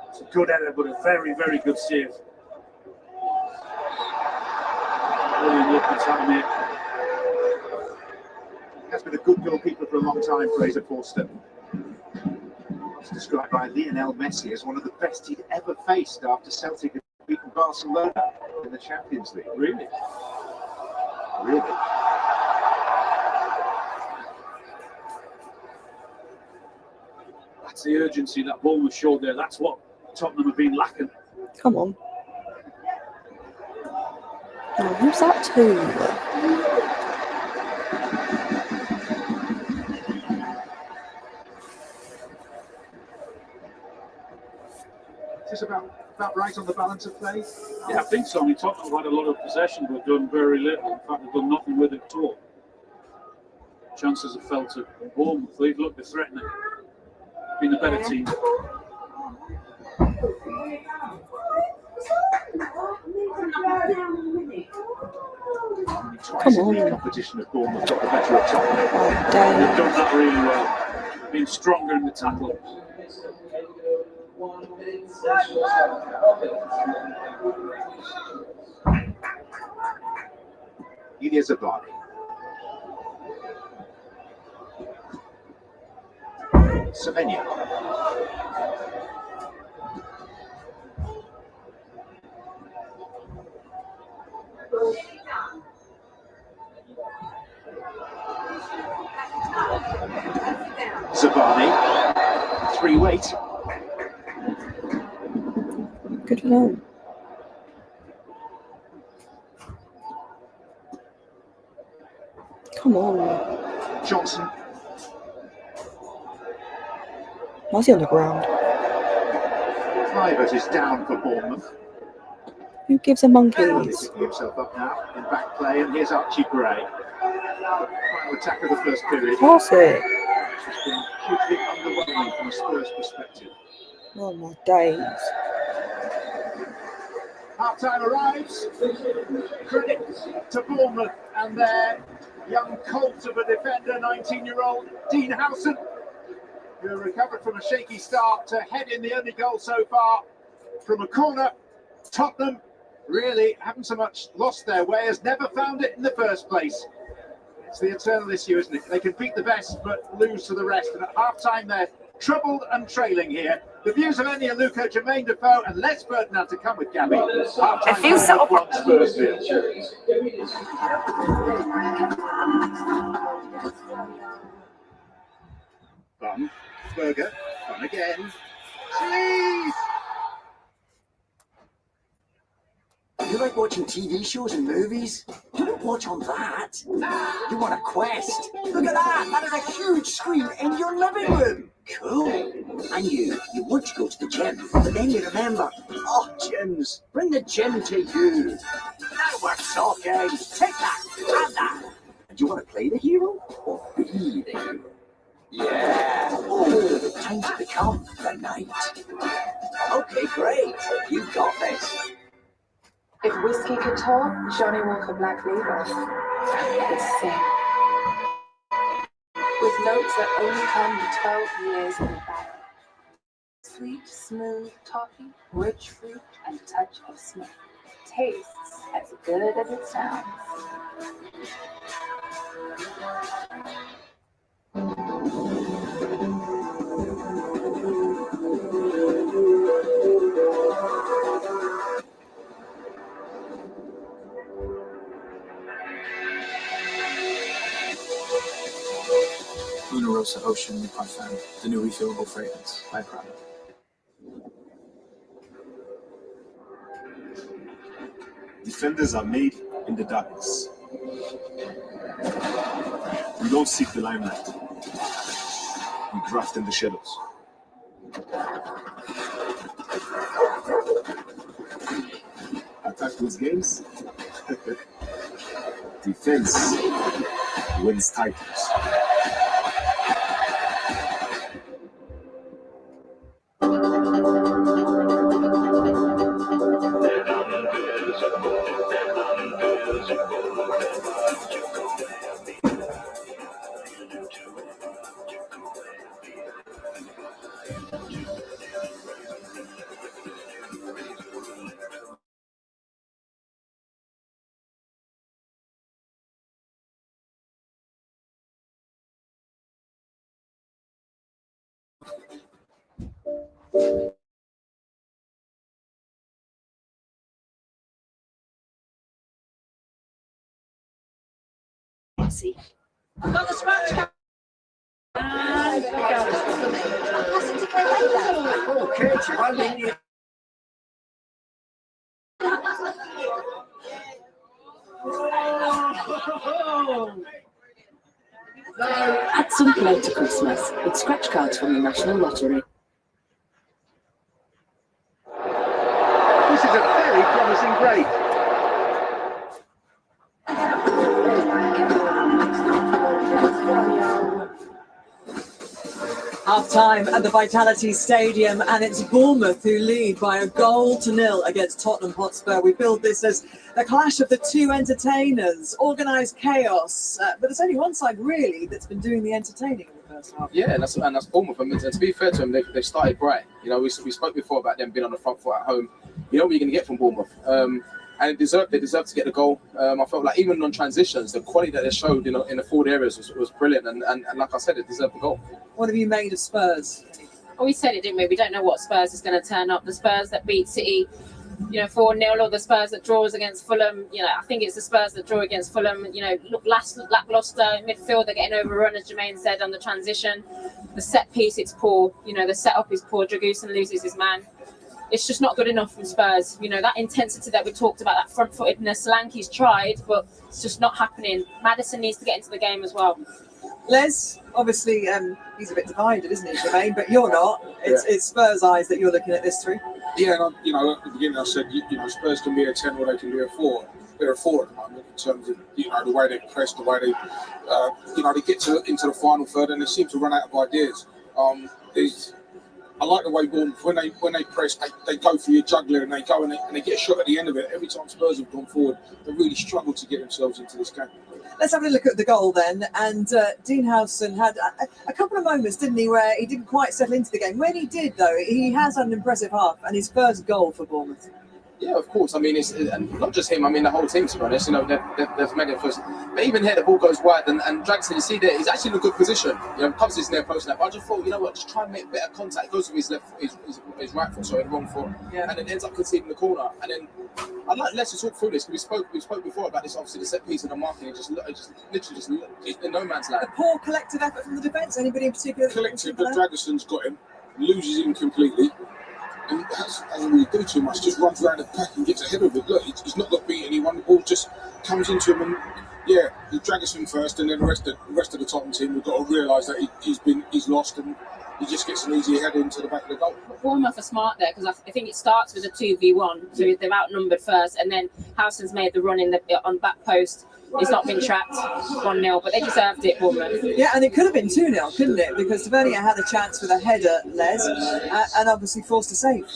It's a good header, but a very, very good save. Brilliant look at Tavernier. He has been a good goalkeeper for a long time, Fraser Forster. Wants to described by Lionel Messi as one of the best he'd ever faced after Celtic had beaten Barcelona in the Champions League. Really? Really? That's the urgency that Bournemouth showed there. That's what Tottenham have been lacking. Come on. Oh, who's that to? Is this about right on the balance of play? Yeah, I think so. I mean, Tottenham have had a lot of possession, but done very little. In fact, they've done nothing with it at all. Chances have fell to Bournemouth. They've looked threatening. Been a better team. Twice Come in the on. competition of Bournemouth got the better of Tottenham. Oh, They've damn. done that really well. Been stronger in the tackle. Ilya Zabani. Semenya. Zabani. 3 weight. Good for them. Come on. Johnson. Why is he on the ground? Clivert is down for Bournemouth. Who gives a He's monkeys? picking himself up now in back play, and here's Archie Gray. Final attack of the first period. Pass it. It's been hugely underwhelming from a Spurs perspective. Oh my days. Half time arrives. Credit to Bournemouth and their young colt of a defender, 19-year-old Dean Howson, who recovered from a shaky start to head in the only goal so far from a corner. Tottenham really haven't so much lost their way as never found it in the first place. It's the eternal issue, isn't it? They can beat the best but lose to the rest. And at half-time, they're troubled and trailing here. The views of Enya Luca, Jermaine Defoe and Les Ferdinand to come with Gabby. Half-time, Bournemouth 1, Spurs 0. Bum, Berger, fun again. Jeez! You like watching TV shows and movies? You don't watch on that. You want a Quest. Look at that! That is a huge screen in your living room. Cool. And you want to go to the gym, but then you remember, oh, gyms, bring the gym to you. Now we're talking. Take that, and that. Do you want to play the hero or be the hero? Yeah. Oh, time to become the knight. Okay, great. You got this. If whiskey could talk, Johnny Walker Black Label could sing. With notes that only come with 12 years in the barrel. Sweet, smooth toffee, rich fruit, and touch of smoke. Tastes as good as it sounds. Luna Rosa Ocean New Parfum, the new refillable fragrance by Prada. Defenders are made in the darkness. We don't seek the limelight. We draft in the shadows. Attack wins games. Defense wins titles. See. Got the scratch card. Add some play to Christmas with scratch cards from the National Lottery. This is a very promising break. Half time at the Vitality Stadium, and it's Bournemouth who lead by 1-0 against Tottenham Hotspur. We build this as the clash of the two entertainers, organised chaos, but there's only one side really that's been doing the entertaining in the first half. Yeah, and that's Bournemouth. And to be fair to them, they started bright. You know, we spoke before about them being on the front foot at home. You know what you're going to get from Bournemouth. And they deserved to get the goal. I felt like even on transitions, the quality that they showed in the forward areas was brilliant. And like I said, it deserved the goal. What have you made of Spurs? Well, we said it, didn't we? We don't know what Spurs is going to turn up. The Spurs that beat City, 4-0, or the Spurs that draws against Fulham. I think it's the Spurs that draw against Fulham. Look lackluster in midfield. They're getting overrun, as Jermaine said, on the transition. The set piece, it's poor. The setup is poor. Dragusin loses his man. It's just not good enough from Spurs. That intensity that we talked about, that front-footedness, Solanke's tried, but it's just not happening. Maddison needs to get into the game as well. Les, obviously, he's a bit divided, isn't he, Jermaine? But you're not. It's Spurs' eyes that you're looking at this through. Yeah, and at the beginning I said, Spurs can be a 10 or they can be a 4. They're a 4 at the moment in terms of, the way they press, the way they, they get into the final third and they seem to run out of ideas. I like the way Bournemouth, when they press, they go for your juggler and they go and they get a shot at the end of it. Every time Spurs have gone forward, they really struggle to get themselves into this game. Let's have a look at the goal then. And Dean Howson had a couple of moments, didn't he, where he didn't quite settle into the game. When he did, though, he has had an impressive half and his first goal for Bournemouth. Yeah, of course. I mean, it's and not just him. I mean, the whole team, to be honest. They've made it first. But even here, the ball goes wide, and Dragusin, you see there, he's actually in a good position. Cubs is near post now. But I just thought, just try and make a bit of contact. It goes with his left, his right foot, sorry, the wrong foot, and then ends up conceding the corner. And then I'd like Les to talk through this because we spoke before about this. Obviously, the set piece and the marking, it just literally in no man's land. A poor collective effort from the defence. Anybody in particular? Collective, but Dragusin's got him, loses him completely. And he hasn't really do too much, just runs around the pack and gets ahead of it. Look, he's not got beat anyone, the ball just comes into him and he drags him first and then the rest of the Tottenham team have got to realise that he's lost and he just gets an easy head into the back of the goal. Bournemouth are smart there because I think it starts with a 2v1, so they're outnumbered first, and then Howson's made the run on back post. He's not been trapped 1-0, but they deserved it, Bournemouth. Yeah, and it could have been 2-0, couldn't it? Because Tavernier had a chance with a header, Les, and obviously forced a save.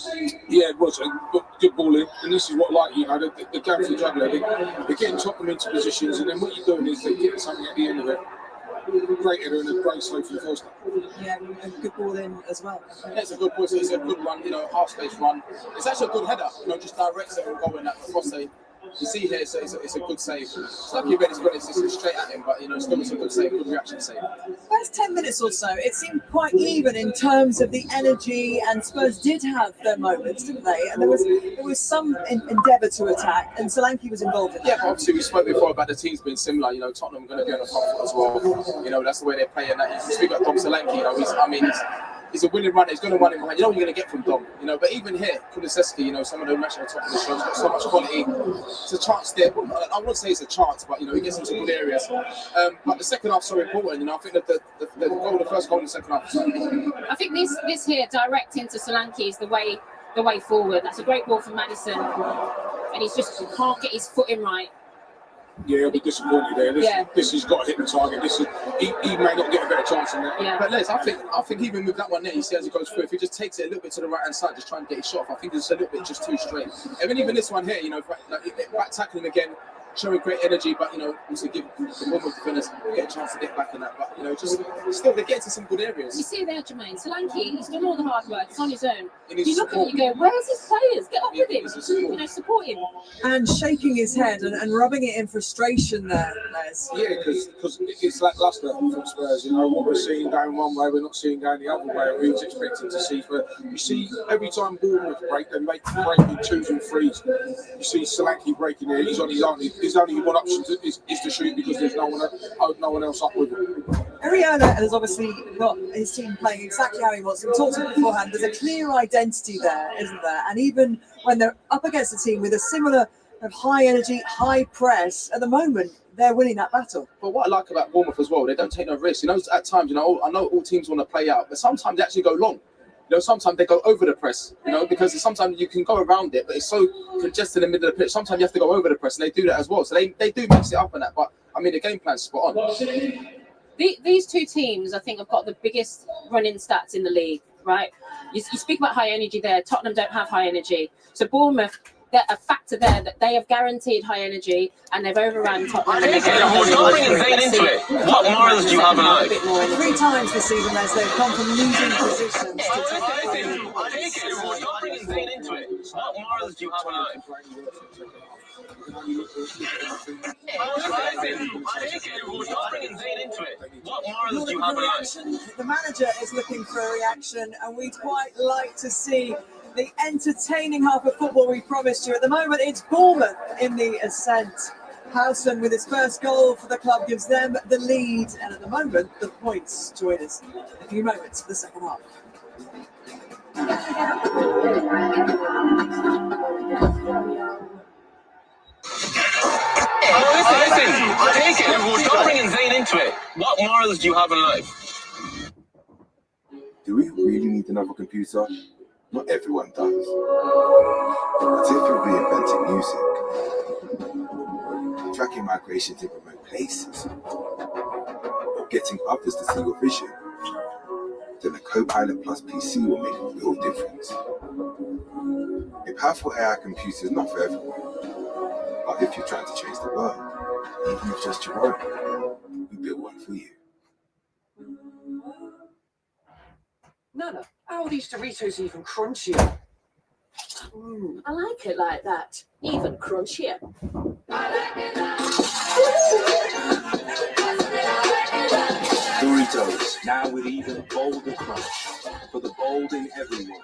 Yeah, it was a good ball in, and this is what the game for the juggler. They're getting Tottenham into positions, and then what you're doing is they're getting something at the end of it. Great header and a great save for the first time. Yeah, a good ball in as well. Yeah, it's a good ball. It's a good run, half space run. It's actually a good header, just directs it and going at the cross save. You see here, it's a good save. It's like you read it's straight at him, but still it's a good save, good reaction save. First 10 minutes or so, it seemed quite even in terms of the energy, and Spurs did have their moments, didn't they? And there was some endeavour to attack, and Solanke was involved in that. Yeah, but obviously we spoke before about the teams being similar. Tottenham are going to be on the front foot as well. That's the way they play. And you speak about Dom Solanke. He's a willing runner. He's going to run in behind. You know what you're going to get from Dom. But even here, Kulusevski, some of the matches on top of the show, he's got so much quality. It's a chance there. I won't say it's a chance, but he gets into good areas. But the second half's so important. I think that the first goal in the second half. I think this here direct into Solanke is the way forward. That's a great ball from Maddison, and he can't get his foot in right. Yeah, he'll be disappointed there. This has got to hit the target. He may not get a better chance than that. Yeah. But Les, I think even with that one there, you see as he goes through, if he just takes it a little bit to the right hand side, just trying to get his shot off, I think it's a little bit just too straight. And then even this one here, back tackling again, showing great energy, but also give the Bournemouth defenders get a chance to get back in that. But just still they get to some good areas. You see there, Jermaine, Solanke, he's done all the hard work. He's on his own. You look at him, you go, where's his players? Get up with him. Support him. And shaking his head and rubbing it in frustration there, Les. Yeah, because it's lacklustre from Spurs. What we're seeing going one way, we're not seeing going the other way. We was expecting to see. But you see, every time Bournemouth break, they break in 2s and 3s. You see Solanke breaking there. His only one option is to shoot because there's no one else up with him. Ariola has obviously got his team playing exactly how he wants. We talked about it beforehand. There's a clear identity there, isn't there? And even when they're up against a team with a similar high energy, high press, at the moment they're winning that battle. But what I like about Bournemouth as well, they don't take no risks. At times, I know all teams want to play out, but sometimes they actually go long. Sometimes they go over the press, because sometimes you can go around it, but it's so congested in the middle of the pitch. Sometimes you have to go over the press, and they do that as well. So they do mix it up in that. But the game plan's spot on. These two teams, I think, have got the biggest running stats in the league, right? You speak about high energy there. Tottenham don't have high energy. So Bournemouth, they're a factor there that they have guaranteed high energy and they've overrun Tottenham. Don't bring insane into it. What morals do you have in life? 3 times this season, Les, they've come from losing positions to Don't bring insane into it. What morals do you have in life? The manager is looking for a reaction, and we'd quite like to see the entertaining half of football we promised you. At the moment, it's Bournemouth in the ascent. Howson, with his first goal for the club, gives them the lead, and at the moment, the points join us in a few moments for the second half. Listen, take it. Don't bring insane into it. What morals do you have in life? Do we really need another computer? Not everyone does. But if you're reinventing music, tracking migrations in remote places, or getting others to see your vision, then the Copilot Plus PC will make a real difference. A powerful AI computer is not for everyone, but if you're trying to change the world, even if just your own, we built one for you. Nana, how are these Doritos even crunchier? I like it like that, even crunchier. Doritos, now with even bolder crunch, for the bold in everyone.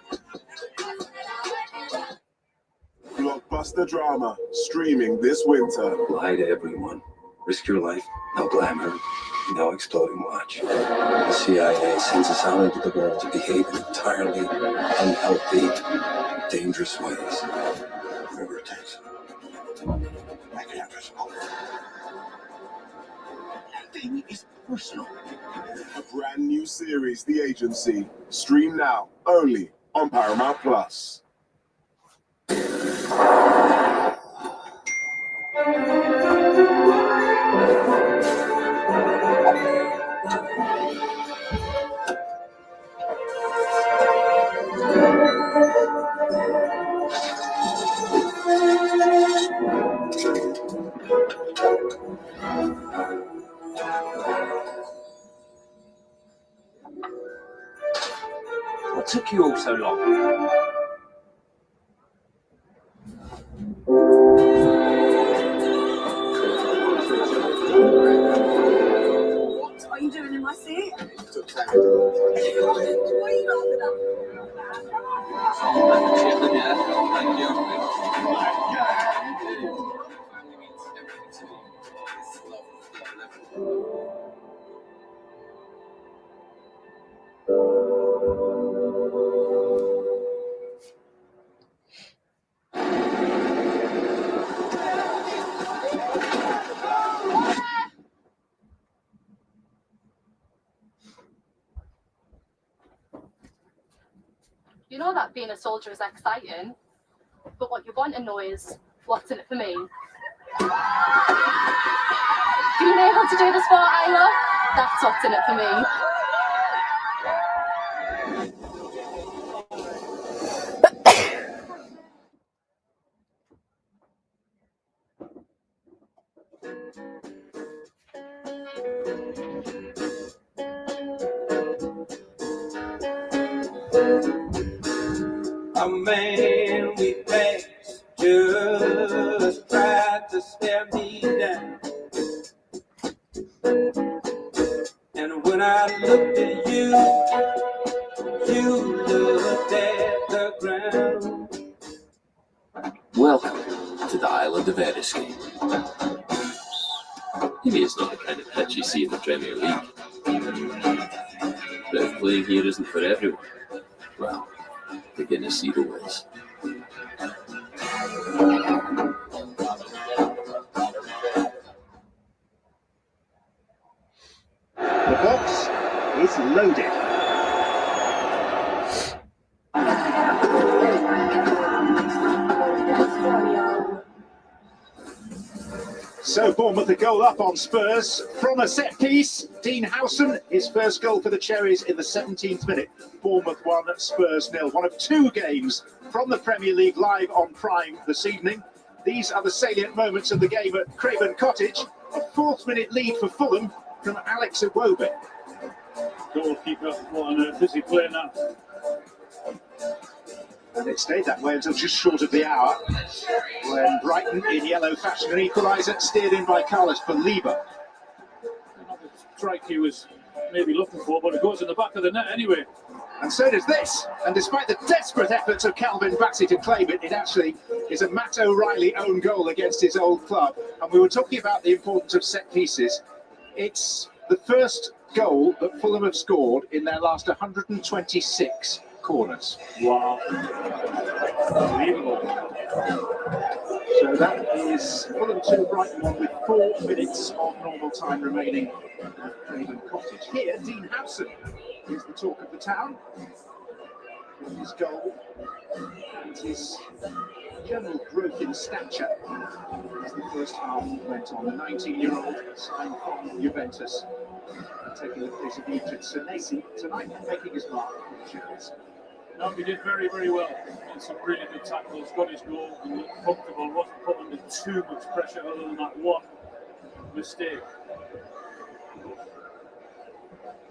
Blockbuster drama, streaming this winter. Lie to everyone. Risk your life, no glamour, no exploding watch. The CIA sends us out into the world to behave in entirely unhealthy, dangerous ways. Whatever it takes. I can't risk all. Nothing is personal. A brand new series, The Agency. Stream now, only on Paramount Plus. What took you all so long? What are you doing in my seat? What are you laughing You know that being a soldier is exciting, but what you want to know is what's in it for me. Being able to do the sport I love, that's what's in it for me. A man with legs just tried to stare me down. And when I looked at you, you looked at the ground. Welcome to the island of Eriskay. Maybe it's not the kind of pitch you see in the Premier League. But if playing here isn't for everyone, well, the Guinness Zero is. The box is loaded. So Bournemouth a goal up on Spurs from a set piece. Dean Howson, his first goal for the Cherries in the 17th minute. Bournemouth 1, Spurs 0. One of two games from the Premier League live on Prime this evening. These are the salient moments of the game at Craven Cottage. A 4th minute lead for Fulham from Alex Iwobi. Goalkeeper, what on earth is he playing at? And it stayed that way until just short of the hour, when Brighton, in yellow fashion, an equaliser, steered in by Carlos Baliba. Not the strike he was maybe looking for, but it goes in the back of the net anyway. And so does this. And despite the desperate efforts of Calvin Bassey to claim it, it actually is a Matt O'Reilly own goal against his old club. And we were talking about the importance of set pieces. It's the first goal that Fulham have scored in their last 126 corners. Wow. Unbelievable. So that is Fulham 2, Brighton 1 with 4 minutes of normal time remaining at Craven Cottage. Here, Dean Howson is the talk of the town. His goal and his general growth in stature as the first half went on. The 19-year-old signed from Juventus, taking the place of Egypt Senesi tonight, making his mark for the Cherries. No, he did very, very well. Did some really good tackles, got his goal and looked comfortable, wasn't put under too much pressure other than that one mistake.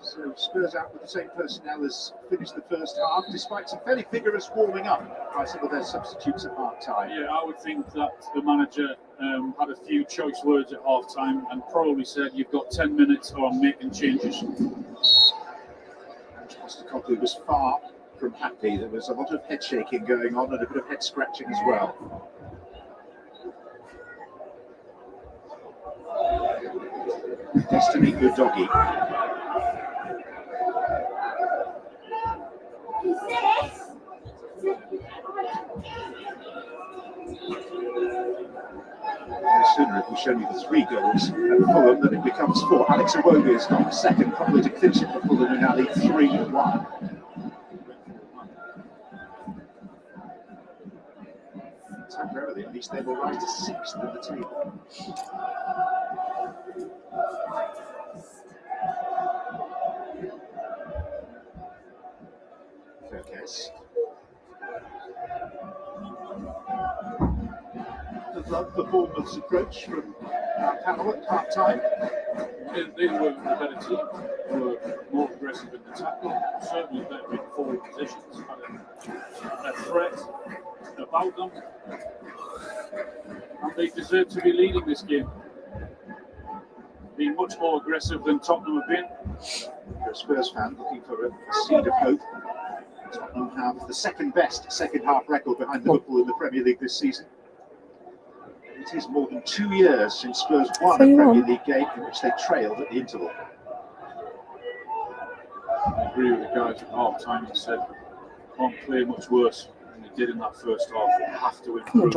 So Spurs out with the same personnel as finished the first half, despite some fairly vigorous warming up by some of their substitutes at half-time. Yeah, I would think that the manager had a few choice words at half-time and probably said, you've got 10 minutes or I'm making changes. Postecoglou was far from happy. There was a lot of head shaking going on and a bit of head scratching as well. Destiny Udogie. No sooner have we shown you the 3 goals at Fulham than it becomes 4. Alex Iwobi has got the second, probably to clinch it for Fulham, who now lead 3-1. Temporarily, at least, they will rise to 6th in the table. Focus. The love for Bournemouth's approach from our panel at half-time. They were the better team. They were more aggressive in the tackle, certainly better in forward positions, had a threat about them, and they deserve to be leading this game. Being much more aggressive than Tottenham have been. You're a Spurs fan looking for a seed of hope. Tottenham have the second best second half record behind Liverpool in the Premier League this season. It is more than 2 years since Spurs won a Premier League game in which they trailed at the interval. I agree with the guys at half time and said, can't play much worse than they did in that first half. They have to improve.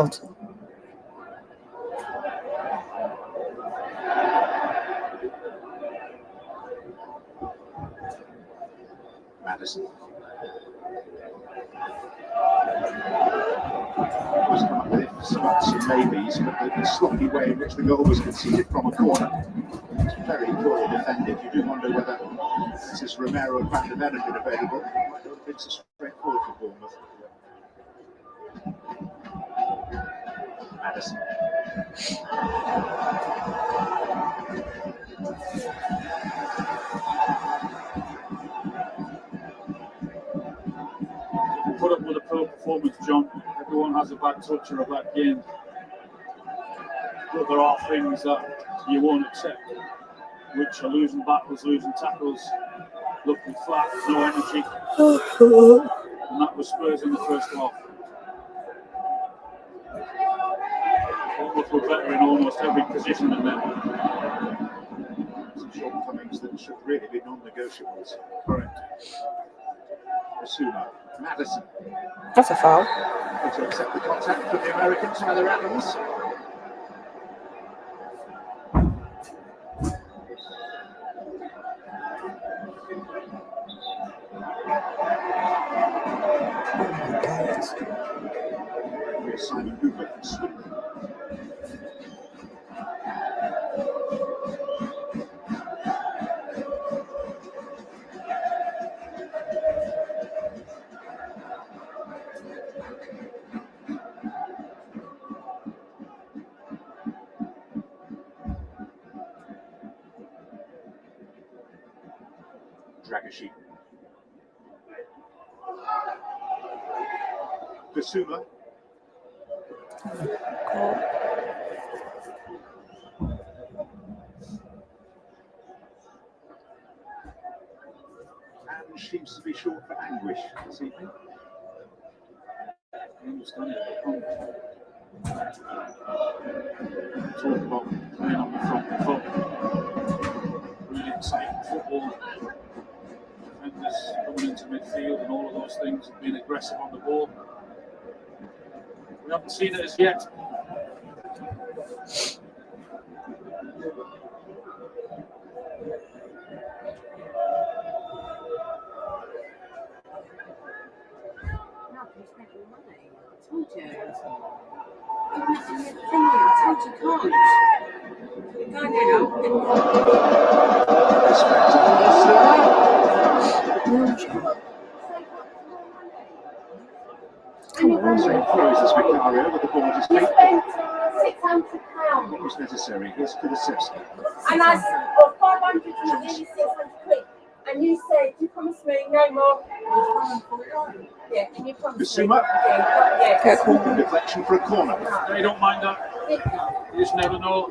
Madison. Was come up with it, some maybes, but the sloppy way in which the goal was conceded from a corner. It's very poorly defended. You do wonder whether this is Romero and Van der Ven had been available. It might not have been so straightforward for Bournemouth. Madison. bad touch or a bad game. But there are things that you won't accept, which are losing battles, losing tackles, looking flat, no energy. And that was Spurs in the first half. Bournemouth were better in almost every position than them. Some shortcomings that should really be non-negotiables. Correct. Basuma, Maddison. That's a foul. To accept the contact from the American Tyler Adams. Simon Hoover from Sweden. Dragashi. Basuma. And seems to be short for anguish this evening. Talk about playing on the front foot. Really exciting football. Defenders coming into midfield and all of those things, being aggressive on the ball. We haven't seen it as yet. Closes Vicario with the ball just You spent £600. What was necessary? Here's Kulusevski. And I said, 500 and nearly 600 quid. And you said, you promised me no more. Yeah, and you promised me. Basuma. Yeah. Deflection for a corner. They don't mind that. You just never know.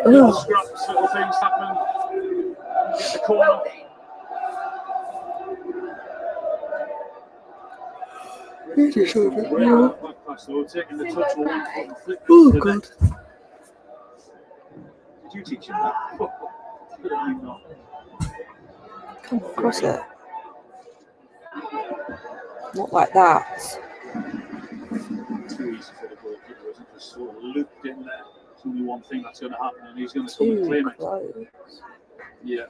Little scraps, little things happen. Get the corner. Back pass though, taking the touch away. Oh, God. Did you teach him that? Probably not. Come on, cross it. Not like that. Too easy for the goalkeeper, isn't it? Just sort of looped in there. There's only one thing that's going to happen, and he's going to come and claim it. Yeah.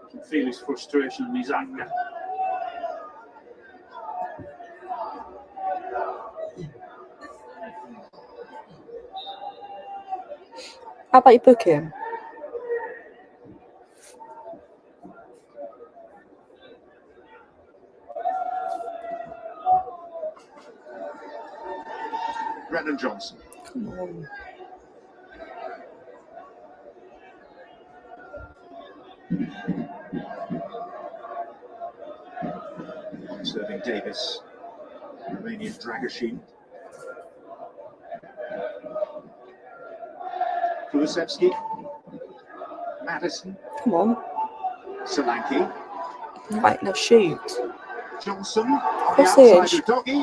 You can feel his frustration and his anger. How about you book him? Brennan Johnson. Come on. Serving Davis. Romanian Dragashi. Kulusevski. Maddison. Come on. Solanke. Right, now shoot. Johnson on the Crossage. outside of Doggy.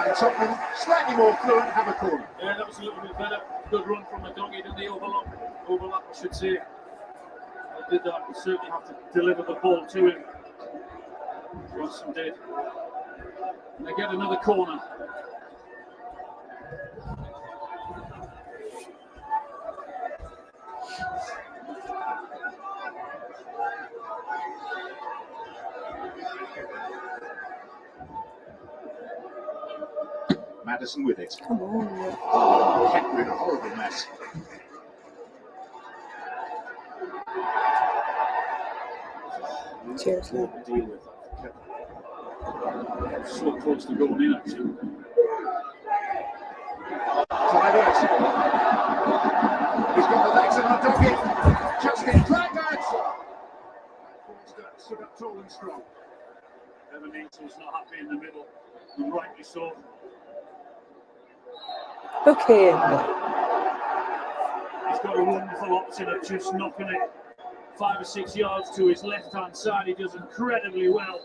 And Tottenham, slightly more fluent, have a corner. Yeah, that was a little bit better. Good run from the Doggy than the overlap, I should say. I did that. You certainly have to deliver the ball to him. Johnson did. And they get another corner. Maddison with it. Come on. Kepler in a horrible mess. Seriously. Deal with that. So close to going in, actually. Clivert. He's got the legs of a Doggy. Justin Clivert. Stood up tall and strong. Evan Eagle's not happy in the middle, and rightly so. Look in. He's got a wonderful option of just knocking it 5 or 6 yards to his left-hand side. He does incredibly well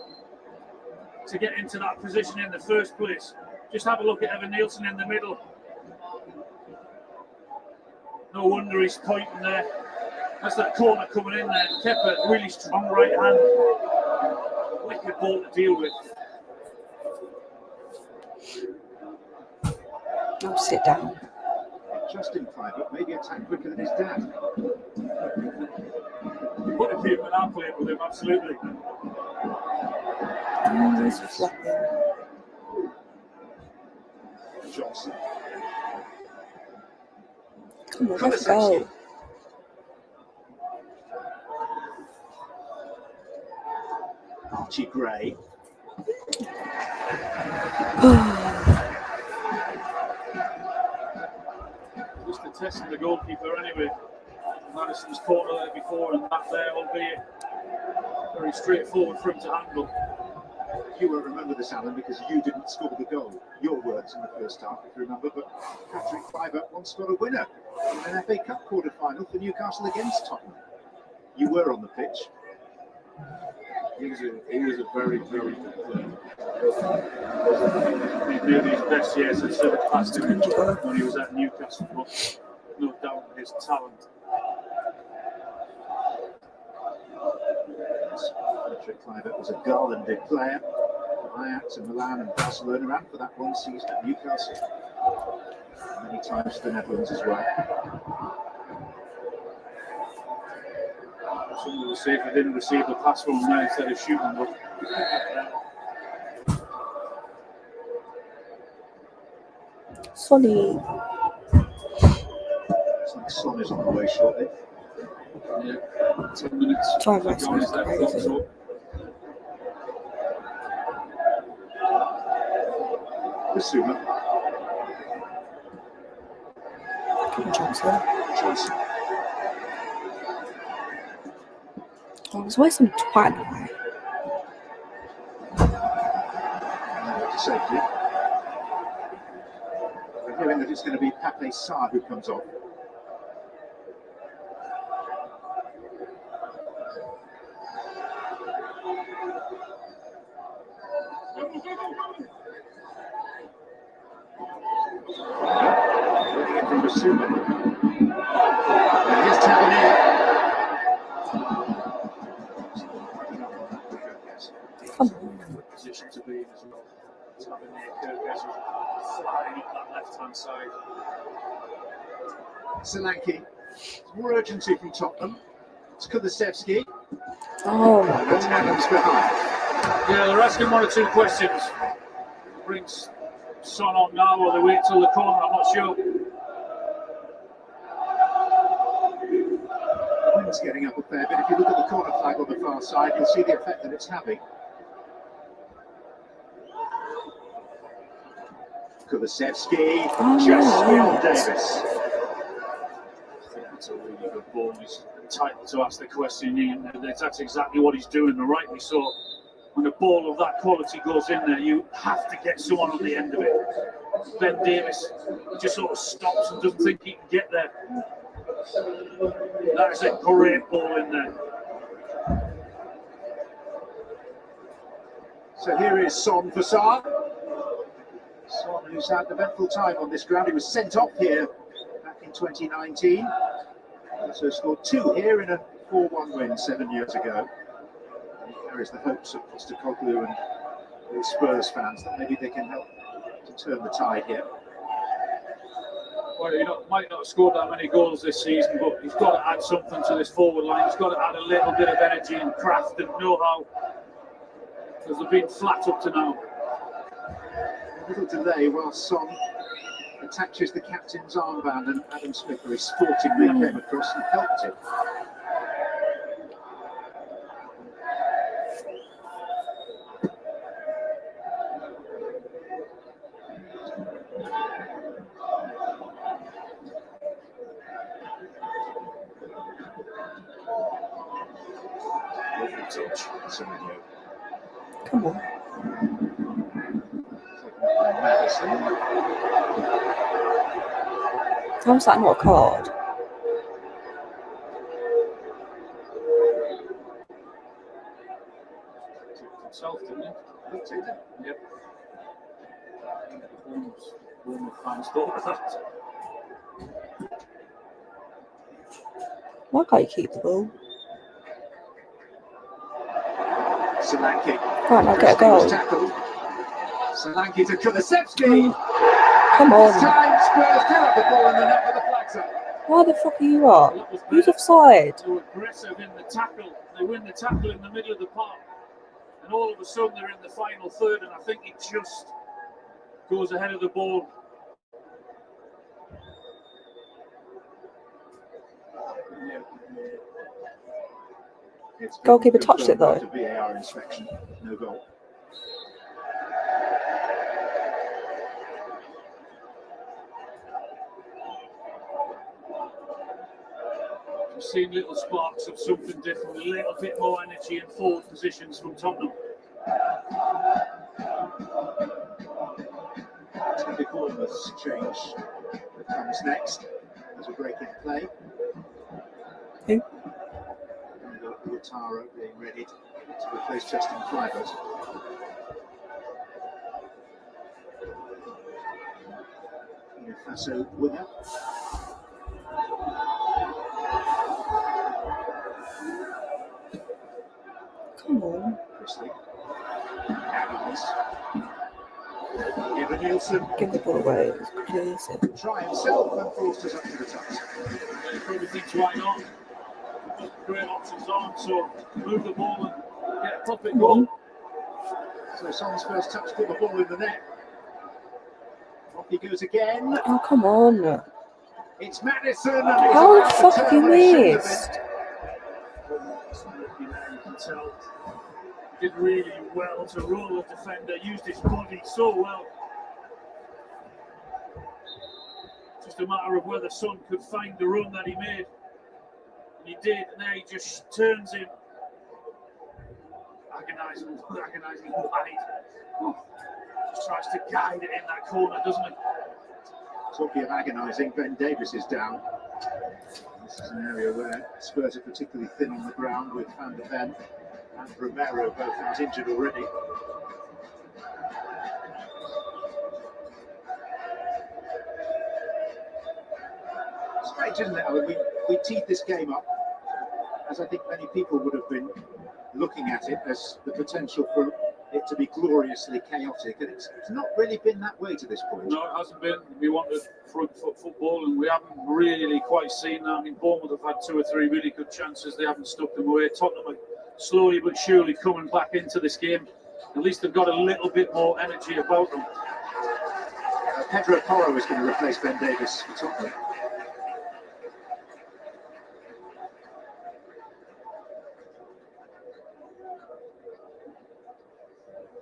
to get into that position in the first place. Just have a look at Evan Nielsen in the middle. No wonder he's pointing there. That's that corner coming in there. Kepa, really strong right hand. Wicked ball to deal with. No, sit down. Justin Clive, maybe attack quicker than his dad. Would have been without playing with him, absolutely. He's flapping. Johnson. Come on, let's go. Archie Gray. Just a test of the goalkeeper anyway. Madison's corner there before and that there, albeit very straightforward for him to handle. You won't remember this, Alan, because you didn't score the goal. Your words in the first half, if you remember, but Patrick Kluivert once got a winner in an FA Cup quarter-final for Newcastle against Tottenham. You were on the pitch. He was a very, very good player. He did his best years at Civic Plastic when he was at Newcastle, but no doubt his talent. Patrick Kluivert was a garlanded player for Ajax and Milan and Barcelona, and for that one season at Newcastle. Many times for the Netherlands as well. Someone will say if I didn't receive the pass from him instead of shooting, but Sonny. It's like Son is on the way shortly. Yeah, 10 minutes. Time that's crazy. Basuma. Johnson. Johnson. Oh, there's always some twat away. Safety. We're hearing that it's going to be Pape Sarr who comes off. Running in from Basuma. And here's Tavernier. Position to be in as well. Tavernier, Kirkes flying up that left-hand side. Solanke. More urgency from Tottenham. It's Kulusevski. Oh my And Tottenham's behind. Yeah, they're asking one or two questions. Brings Son on now, or they wait till the corner, I'm not sure. Wind's getting up a fair bit. If you look at the corner flag on the far side, you'll see the effect that it's having. Kulusevski, just beyond Davis. I think that's a really good ball. He's entitled to ask the question, and that's exactly what he's doing, and rightly so. When a ball of that quality goes in there, you have to get someone on the end of it. Ben Davis just sort of stops and doesn't think he can get there. That is a great ball in there. So here is Son for Sarr. Son, who's had an eventful time on this ground. He was sent off here back in 2019. Also scored 2 here in a 4-1 win 7 years ago. He carries the hopes of Postecoglou and the Spurs fans that maybe they can help to turn the tide here. Well, might not have scored that many goals this season, but he's got to add something to this forward line. He's got to add a little bit of energy and craft and know-how, because they've been flat up to now. A little delay while Son attaches the captain's armband, and Adam Smith very sportingly came across and helped him. Lovely touch. Come on. Madison. How's that not a card? Himself, didn't he? Yep. Bournemouth fans thought of that. Why can't you keep the ball? Solanke. Right, now get a goal. Solanke to Kulusevski. Come on. This time Spurs do have the ball in the net with the flags up. Why the fuck are you up? Who's offside? They were aggressive in the tackle. They win the tackle in the middle of the park. And all of a sudden they're in the final third, and I think it just goes ahead of the ball. Goalkeeper touched it though. VAR inspection, no goal. We've seen little sparks of something different, a little bit more energy in forward positions from Tottenham. Toby Bournemouth's change that comes next. There's a break in play. Who? Lautaro being ready to replace Justin Kluivert. Faso winger. Come on. Chrisley. Adams. Evan Nielsen. Give the ball away. Please. Try himself and forced us up to the touch. You probably think, why not? Great options on, so move the ball and get a pop-it goal. So Son's first touch put the ball in the net. Off he goes again. Oh, come on. It's Madison. How the fuck have you missed? You can tell. Did really well to roll the defender, used his body so well. Just a matter of whether Son could find the run that he made. He did, and now he just turns him. Agonising wide. Just tries to guide it in that corner, doesn't he? Talking of agonising, Ben Davies is down. This is an area where Spurs are particularly thin on the ground, with Van der Ven and Romero both out injured already. Strange, isn't it? I mean, we teed this game up, as I think many people would have been looking at it, as the potential for it to be gloriously chaotic, and it's not really been that way to this point. No, it hasn't been. We wanted front foot football, and we haven't really quite seen that. I mean, Bournemouth have had 2 or 3 really good chances. They haven't stuck them away. Tottenham are slowly but surely coming back into this game. At least they've got a little bit more energy about them. Pedro Porro is going to replace Ben Davies for Tottenham.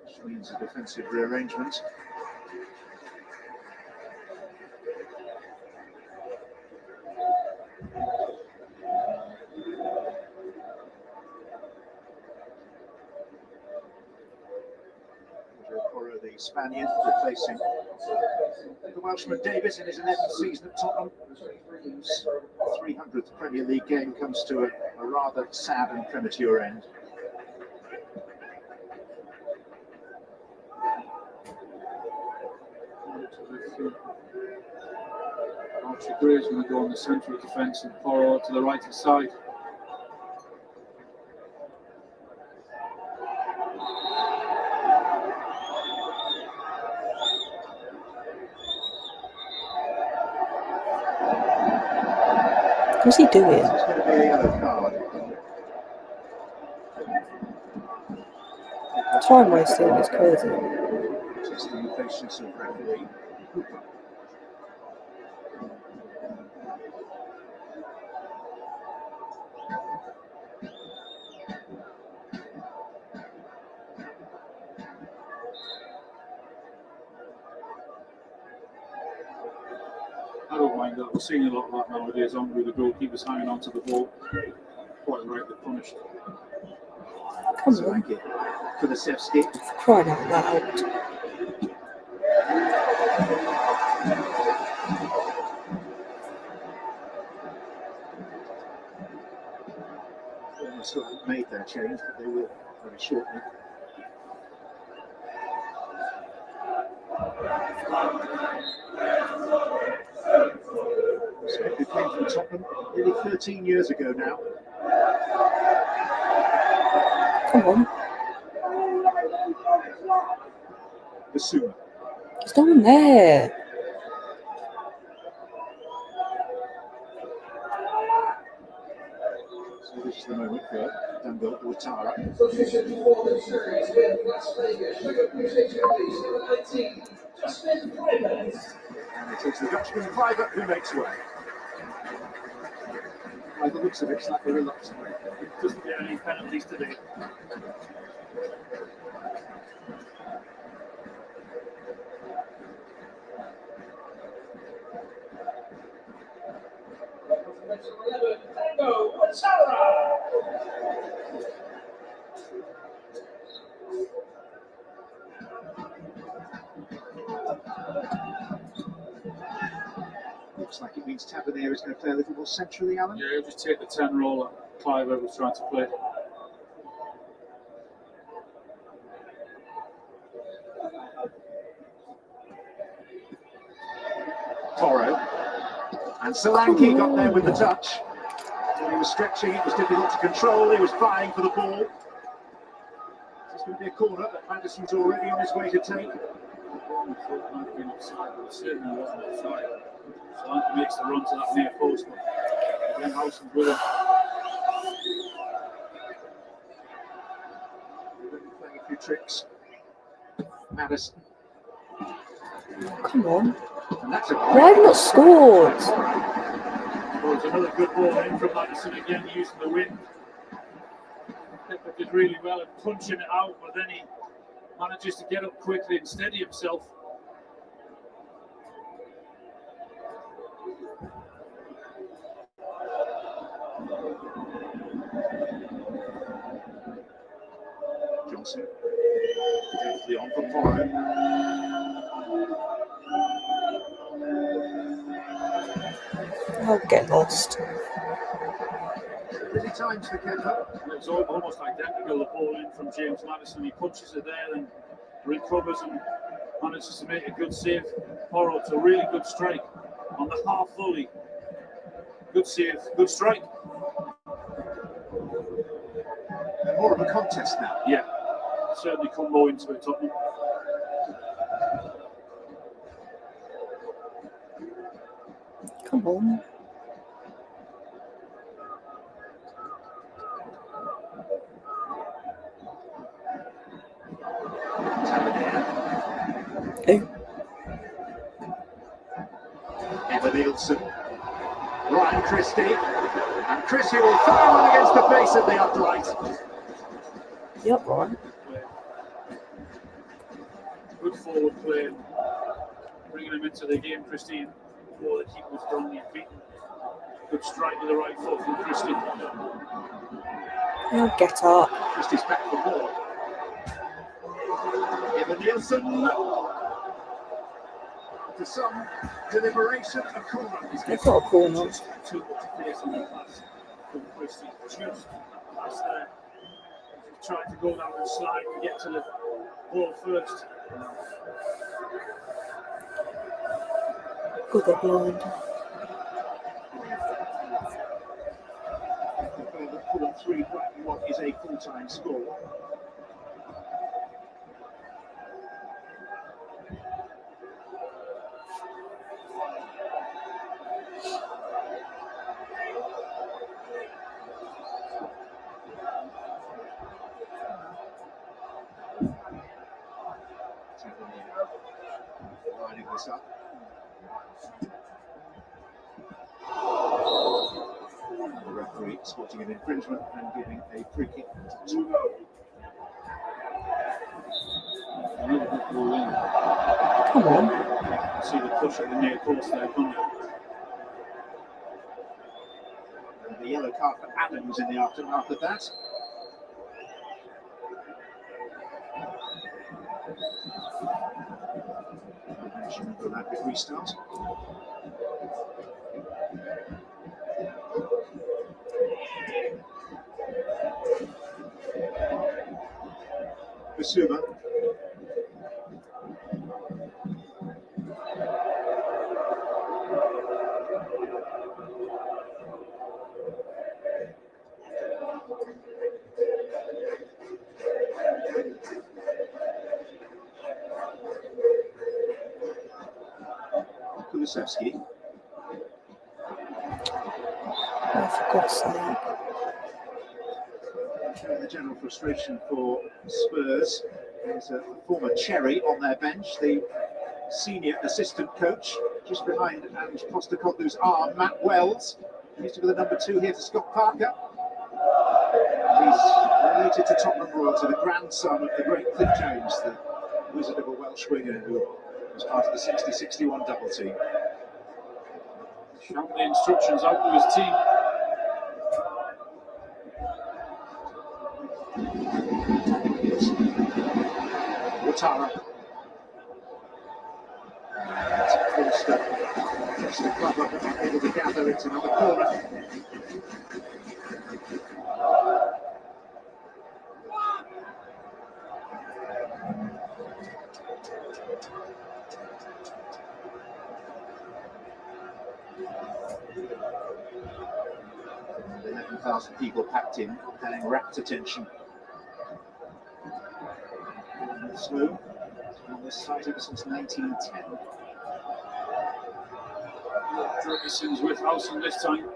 Which means a defensive rearrangement. The Spaniard replacing the Welshman Davis in his 11th season at Tottenham, whose 300th Premier League game comes to a rather sad and premature end. Archie Gray is going to go on the central defence and Porro to the right hand side. What's he doing? It's going to be a yellow card. Time wasting is crazy. Testing the patience of referee. I don't mind that. We're seeing a lot of that nowadays, aren't we? The goalkeepers hanging onto the ball. Quite rightly punished. Come on. Kulusevski. Crying out loud. still haven't made their change, but they will very shortly. Smith, who came from Tottenham nearly 13 years ago now. Come on. Basuma. There's no one there. So this is the moment for Dango Ouattara. And it takes the Dutchman Cliver, who makes way. By the looks of it, it's like a reluctant way. It doesn't get any penalties today. Looks like it means Tavernier is going to play a little more centrally, Alan. Yeah, he'll just take the 10 role that Cliver was trying to play. Toro. And Solanke got there with the touch. When he was stretching, it was difficult to control. He was vying for the ball. It's going to be a corner that Madison's already on his way to take. Might have been offside, but it certainly wasn't offside. Solanke makes the run to that near post, but then Howson's with him. Playing a few tricks. Madison. Come on. And that's a Why have you not scored? Well, it's another good ball in from Madison again, using the wind. Pepper did really well at punching it out, but then he manages to get up quickly and steady himself. Johnson. Deftly on for Toro. I'll get lost. Busy times for Kemper. It's almost identical, the ball in from James Madison. He punches it there and recovers and manages to make a good save. Porro, it's a really good strike on the half volley. Good save, good strike. More of a contest now. Yeah, certainly come more into it, Tottenham. Come on. Evan Nielsen. Ryan Christie. And Christie will fire one against the face of the upright. Yep, right. Good forward play, bringing him into the game, Christie. Before the keeper was done, he's beaten. Good strike with the right foot from Christie. Oh, get up. Christie's back for more. Evan Nielsen. To some deliberation, a corner. They've got a corner. Too much pace in the pass from Christie. Just pass there. He's trying to go down the slide to get to the ball first. Good, they're blind. The Fulham 3, what is a full-time score. Lining this up. The referee spotting an infringement and giving a free kick to Another good ball in. Come on. See the push at the near post there, can't you? And the yellow card for Adams in the aftermath of that. For that big restart. Basuma. Kulusevski. Oh, for God's sake. Showing the general frustration for Spurs. There's a former Cherry on their bench, the senior assistant coach, just behind Ange Postecoglou's arm, Matt Wells. He used to be the number 2 here to Scott Parker. He's related to Tottenham royalty, the grandson of the great Cliff Jones, the wizard of a Welsh winger who was part of the 60-61 double team. Shout the instructions out to his team. Watara. Just the club up, able to gather into another corner. And 11,000 people packed in, paying rapt attention. Slow on this site ever since 1910. Ferguson's with Howson this time.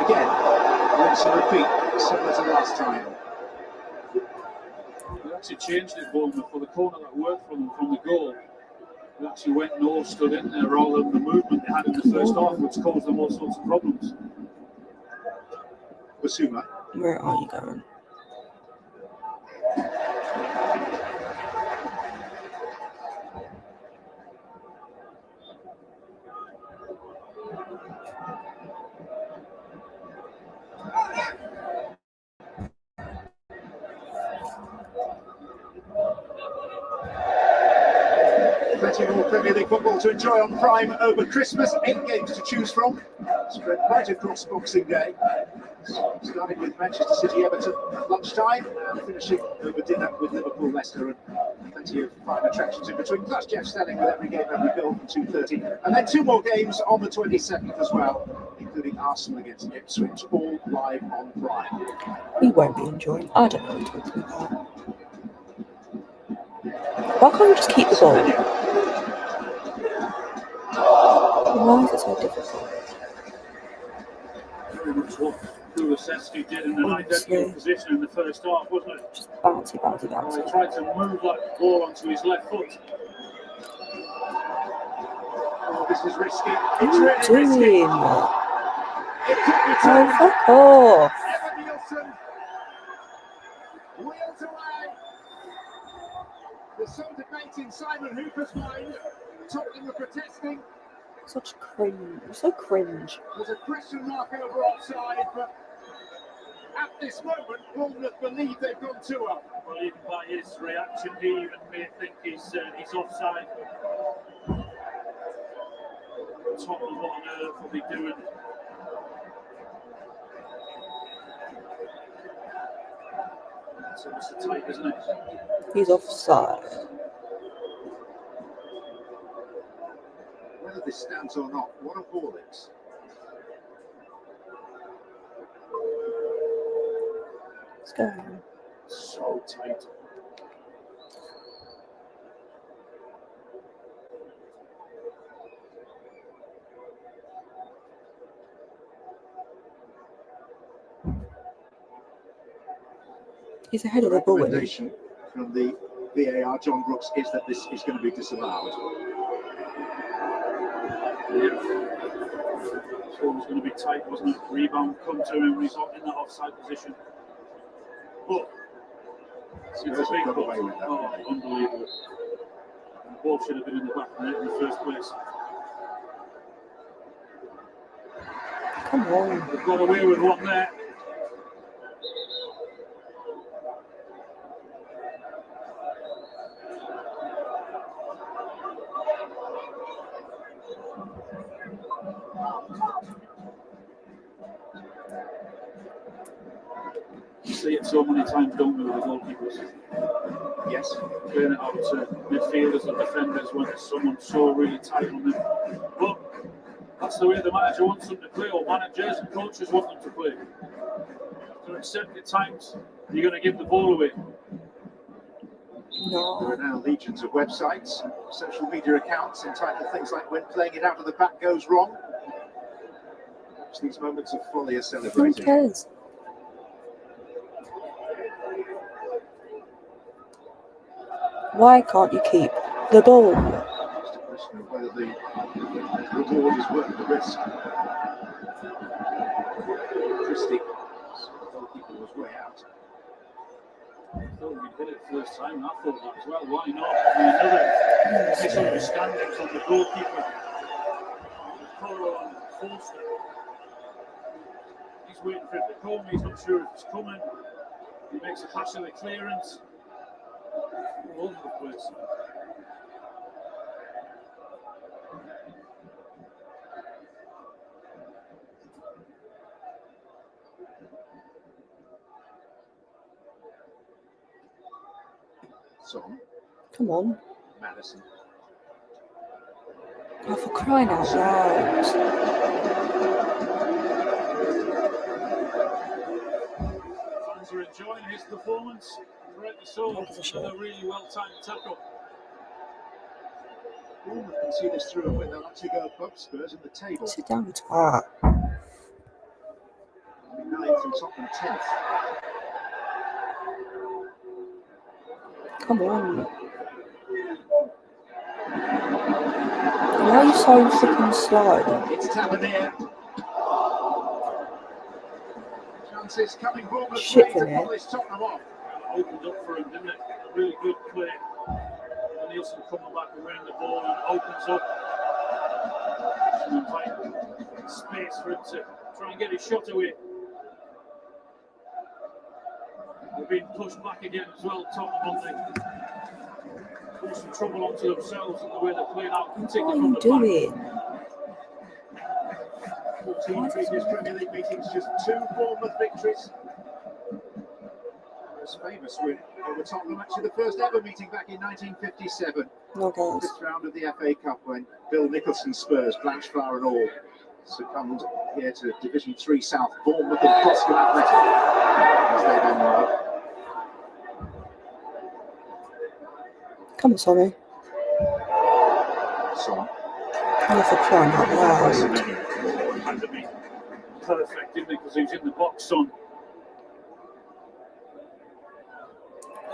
Again, rinse and repeat, similar to last time. They actually changed it, Bournemouth, for the corner that worked for them from the goal. They actually went and all stood in there rather than the movement they had in the first half, which caused them all sorts of problems. Basuma. Where are you going? Plenty more Premier League football to enjoy on Prime over Christmas. 8 games to choose from, spread right across Boxing Day. Starting with Manchester City Everton at lunchtime and finishing over dinner with Liverpool Leicester, and plenty of prime attractions in between. Plus Jeff Stelling with every game, every goal from 2:30, and then 2 more games on the 22nd as well, including Arsenal against Ipswich, all live on Prime. We won't be enjoying. I don't know what you're talking about. Why can't you just keep the ball? Why is it so difficult? Very much what Kulusevski did in an identical position in the first half, wasn't it? Just bouncy, bouncy, He bouncy. tried to move that ball onto his left foot. Oh, this is risky. What It's are really you risky. doing? It could be Oh, turned. fuck off. Evan Nielsen wheels away. There's some debate in Simon Hooper's mind. Tottenham are protesting. Such cringe. So cringe. There's a question mark over offside, but at this moment, Bournemouth believe they've gone too up. Well, even by his reaction, he even may think he's offside. Tottenham, what on earth are they doing? It's almost a tight, isn't it? He's offside. Whether this stands or not, what a ball it's. Let's go. So tight. He's ahead of the ball. Isn't he? Recommendation from the VAR, John Brooks, is that this is going to be disallowed. Yeah. So it was going to be tight, wasn't it? Rebound come to him when he's in that offside position. But it's a Spurs big have got ball. away with that. Oh, unbelievable. The ball should have been in the back of the net in the first place. Come on. They've got away with one there. so many times, don't we, with the goalkeepers? Yes. Playing it out to midfielders and defenders when there's someone so really tight on them. But that's the way the manager wants them to play, or managers and coaches want them to play. After accepted times, you're going to give the ball away. No. There are now legions of websites, social media accounts entitled things like "When playing it out of the back goes wrong." Watch these moments of folly are Who celebrated. cares? Why can't you keep the ball? Just a question of whether the reward is worth the risk. Christie, the goalkeeper was way out. I thought we did it first time, I thought that as well. Why not? Another misunderstanding from the goalkeeper. Coro and Forster. He's waiting for it to come, he's not sure if it's coming. He makes a pass of the clearance. All over the place. Son, Come on. Madison. Oh, for crying out loud. Fans are enjoying his performance. Rightly so. Another really well-timed tackle. Bournemouth can see this through and win. They'll actually go above Spurs in the table. Sit down, you twat. 9th and Tottenham 10th. Come on. Why are you so freaking slow? It's Tavernier. Chances coming Bournemouth Shit way for to me. polish Tottenham off. Opened up for him, didn't it? Really good play. And Nielsen coming back around the ball and opens up. And invite space for him to try and get his shot away. They're being pushed back again as well, Tottenham, aren't they? Causing trouble onto themselves in the way they're playing out. What are you doing? 14 previous Premier League meetings, just 2 Bournemouth victories. Most famous win over Tottenham, actually the first ever meeting back in 1957. No goals. 5th round of the FA Cup when Bill Nicholson's Spurs, Blanchflower and all, succumbed here to Division 3 South, Bournemouth and Boston Athletic, as they then were. Come on, Sonny. Son. Oh, for crying out loud. Had to be perfect, didn't he? Because he was in the box, son.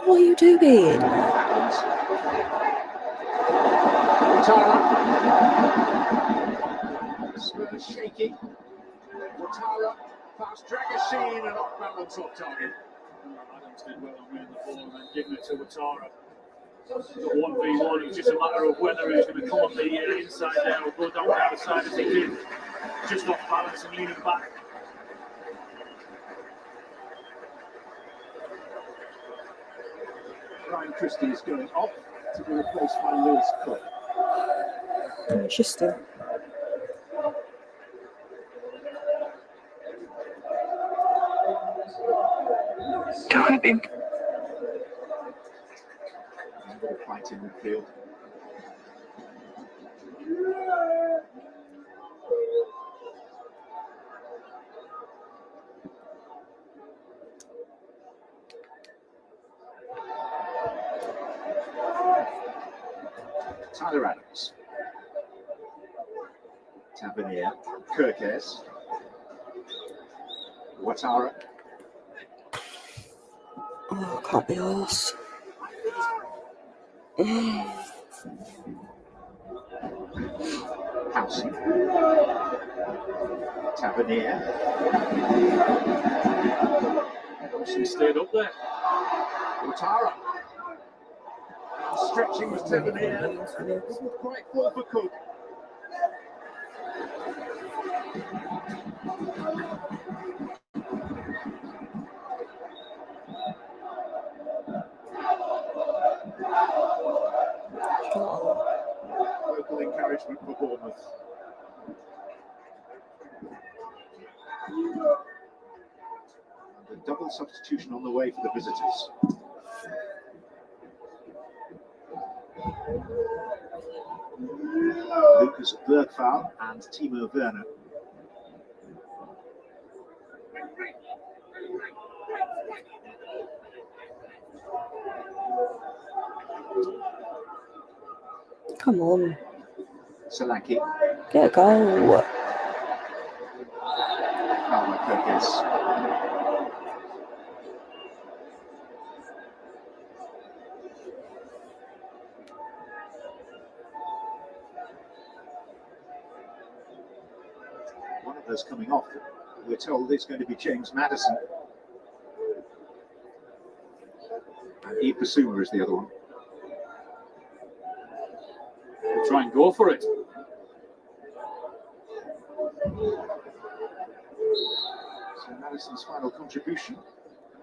What are you doing? Spurs shaky. Ouattara, fast Dragoshin and off balance off target. Adams did well on winning the ball and then giving it to Ouattara. The 1v1, it's just a matter of whether he's going to come on the inside there or go down the outside as he did. Just off balance and leaning back. Ryan Christie is going off to be replaced by Lewis Cook. Interesting. Diving. A little fight in midfield. Tyler Adams. Tavernier. Kirkes. Ouattara. Oh, I can't be arsed. Howson. Tavernier. Howson stayed up there. Ouattara. Stretching was Tavernier. Wasn't quite full for Cook. Local encouragement for Bournemouth. The double Well, substitution on the way for the visitors. Lucas Bergfall and Timo Werner. Come on. Solanke. Get a goal. One of those coming off, we're told it's going to be James Maddison. And Yves Bissouma is the other one. We'll try and go for it. So Maddison's final contribution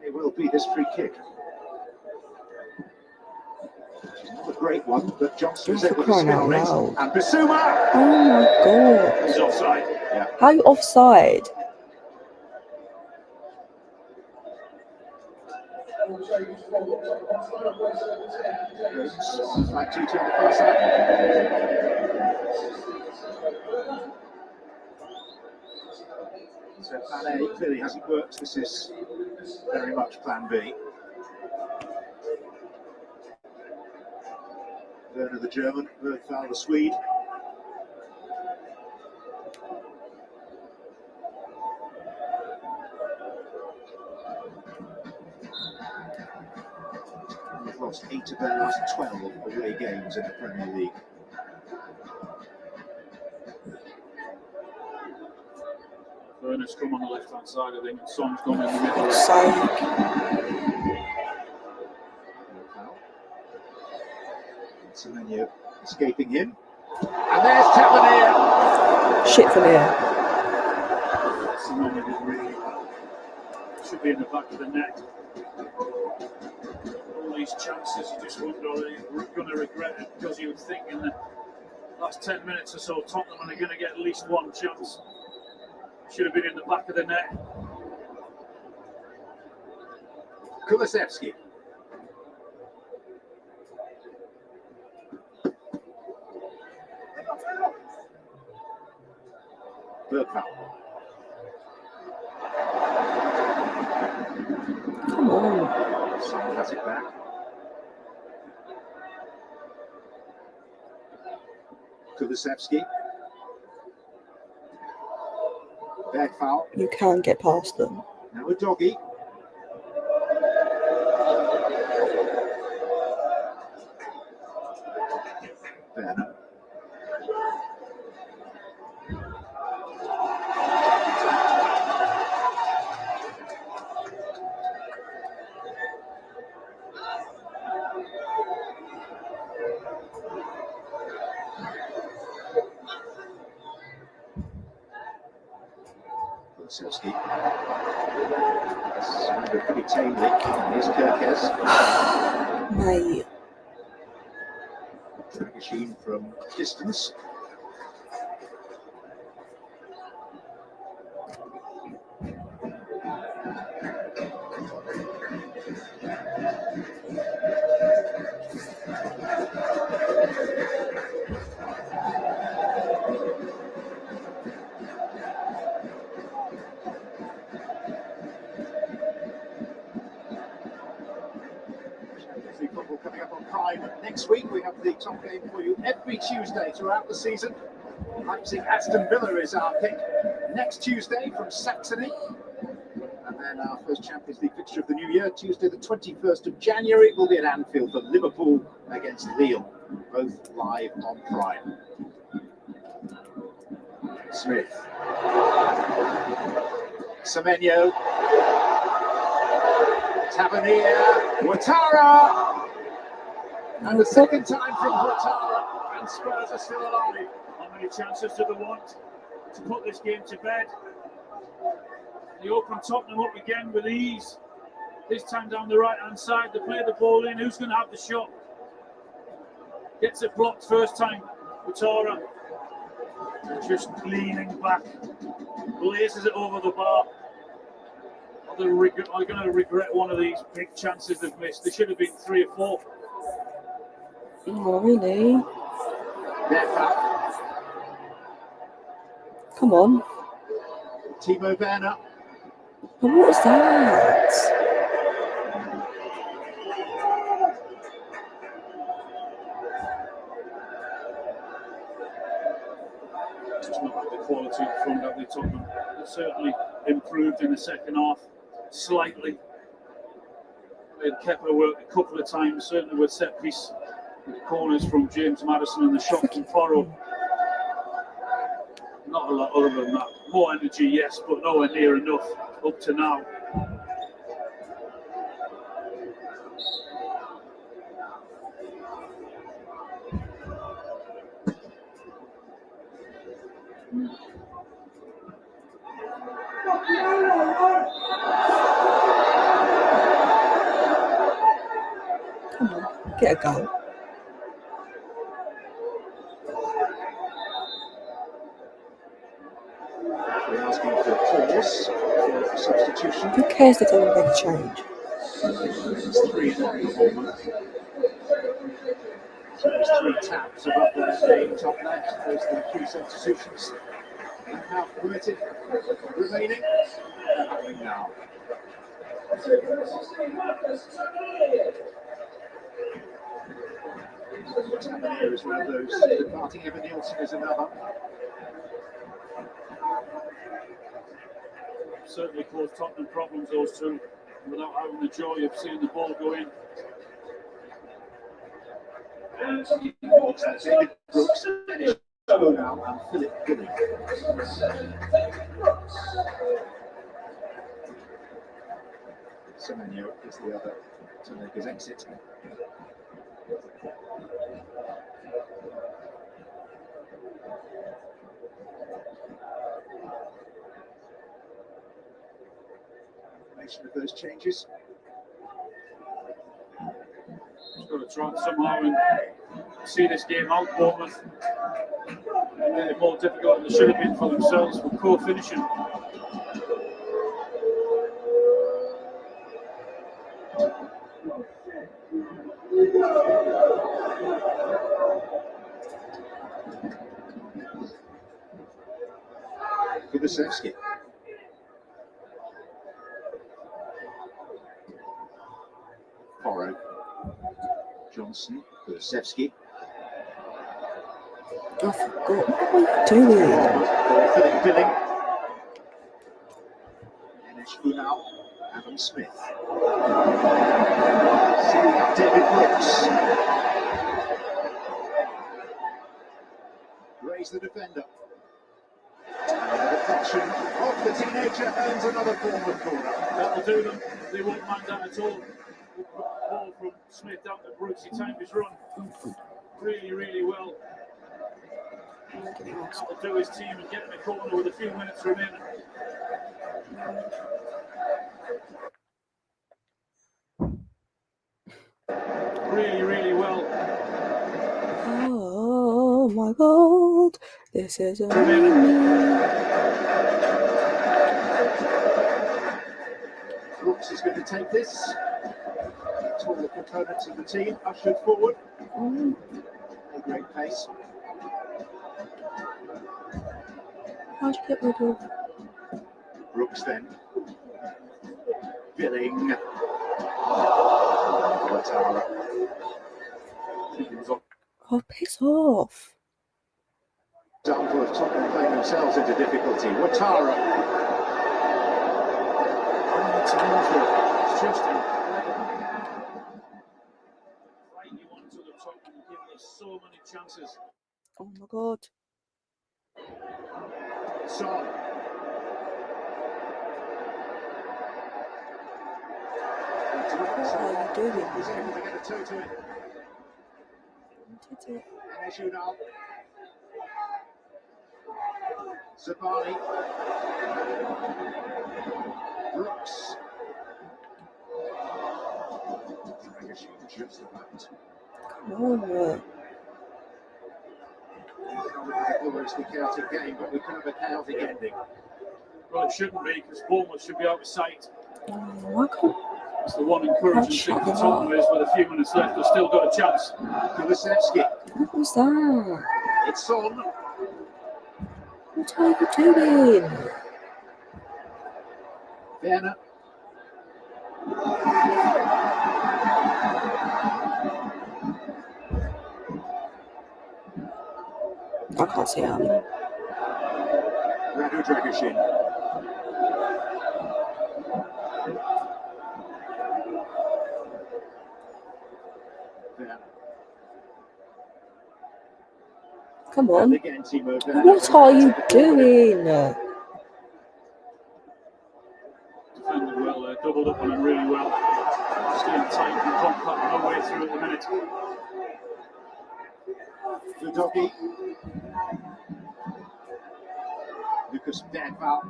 may well be this free kick. It's not a great one, but Johnson is able to spin on it. And Bissouma! Oh my god. He's offside. Yeah. How are you offside? Flag 2 on the far side. So plan A clearly hasn't worked. This is very much plan B. Werner the German, Bergfall the Swede. They've lost 8 of their last 12 away games in the Premier League. Werner's come on the left-hand side, I think, and Son's gone in the middle. Semenyo escaping him. And there's Tavernier! Shit for there. Semenyo was really should be in the back of the net. All these chances, you just wonder whether you're going to regret it, because you would think in the last 10 minutes or so, Tottenham are going to get at least one chance. Should have been in the back of the net. Kulusevski. Bergfall. Come on. Someone has it back. Kulusevski. Bergfall. You can get past them. Now a doggy. Werner. Kulusevski. Sounded pretty tamely. Here's Kirkes. Mate. Machine from distance. Football coming up on Prime next week. We have the top game for you every Tuesday throughout the season. Leipzig Aston Villa is our pick next Tuesday from Saxony. And then our first Champions League fixture of the new year, Tuesday the 21st of January, will be at Anfield for Liverpool against Lille, both live on Prime. Smith. Semenyo. Tavernier. Ouattara. And the second time from Ouattara, and Spurs are still alive. How many chances do they want to put this game to bed? They open Tottenham up again with ease. This time down the right-hand side, they play the ball in. Who's going to have the shot? Gets it blocked first time. Ouattara just leaning back, blazes it over the bar. they're going to regret one of these big chances they've missed. They should have been 3 or 4. Oh, really? Come on. Timo Werner. What was that? It's not like the quality in front that they took them. They certainly improved in the second half, slightly. They had Kepa work a couple of times, certainly with set piece, with corners from James Maddison and the shot from Porro. Not a lot other than that. More energy, yes, but nowhere near enough up to now. Come on, get a goal. We're asking for pause for substitution. Who cares if they don't make a change? It's 3-0 for Bournemouth. So there's 3 taps above the name top left. There's the 3 substitutions. And now permitted remaining. Happening now. Tavernier is one of those. Departing Evan Nielsen is another. Certainly caused Tottenham problems, those two, without having the joy of seeing the ball go in. David Brooks now and Philip Billing. Semenyo is the other to make his exit. Of those changes. He's got to try somehow and see this game out. Bournemouth made it more difficult than they should have been for themselves with poor finishing. Kubasevsky. Porro. Johnson. Kubasevsky. I forgot. What are you doing? Philip Billing. Enes Unal. Adam Smith. Setting up David Brooks. Raise the defender. And the deflection of the teenager earns another forward corner. That'll do them. They won't mind that at all. Ball from Smith down to Brooks. He timed his run really, really well. That'll do his team and get in the corner with a few minutes remaining. Really, really well. Oh my God, this is amazing. Brooks is going to take this. All the components of the team ushered forward. A great pace. How'd you get rid of Brooks then. Billing. Watara. Oh, piss off. Example of Tottenham playing themselves into difficulty. Watara. It's just you want to the top and give us so many chances. Oh my God. Son. What are you doing? He's able to get a toe to it. Enes Unal. Zabani. Brooks. Just about. Come on. Gloriously chaotic game, but we could have a chaotic ending. Well, it shouldn't be because Bournemouth should be out of sight. Why can't It's the one encouraging thing for Tottenham is with a few minutes left, they've still got a chance. Kulusevski. What was that? It's on. What are you doing? Werner. I can't see how. Radu Dragusin. Werner. Come on. And again, Timo Werner. What are you doing? Defended well, doubled up on him really well. Staying tight and compact, no way through at the minute. Udogi. Lucas Bergval.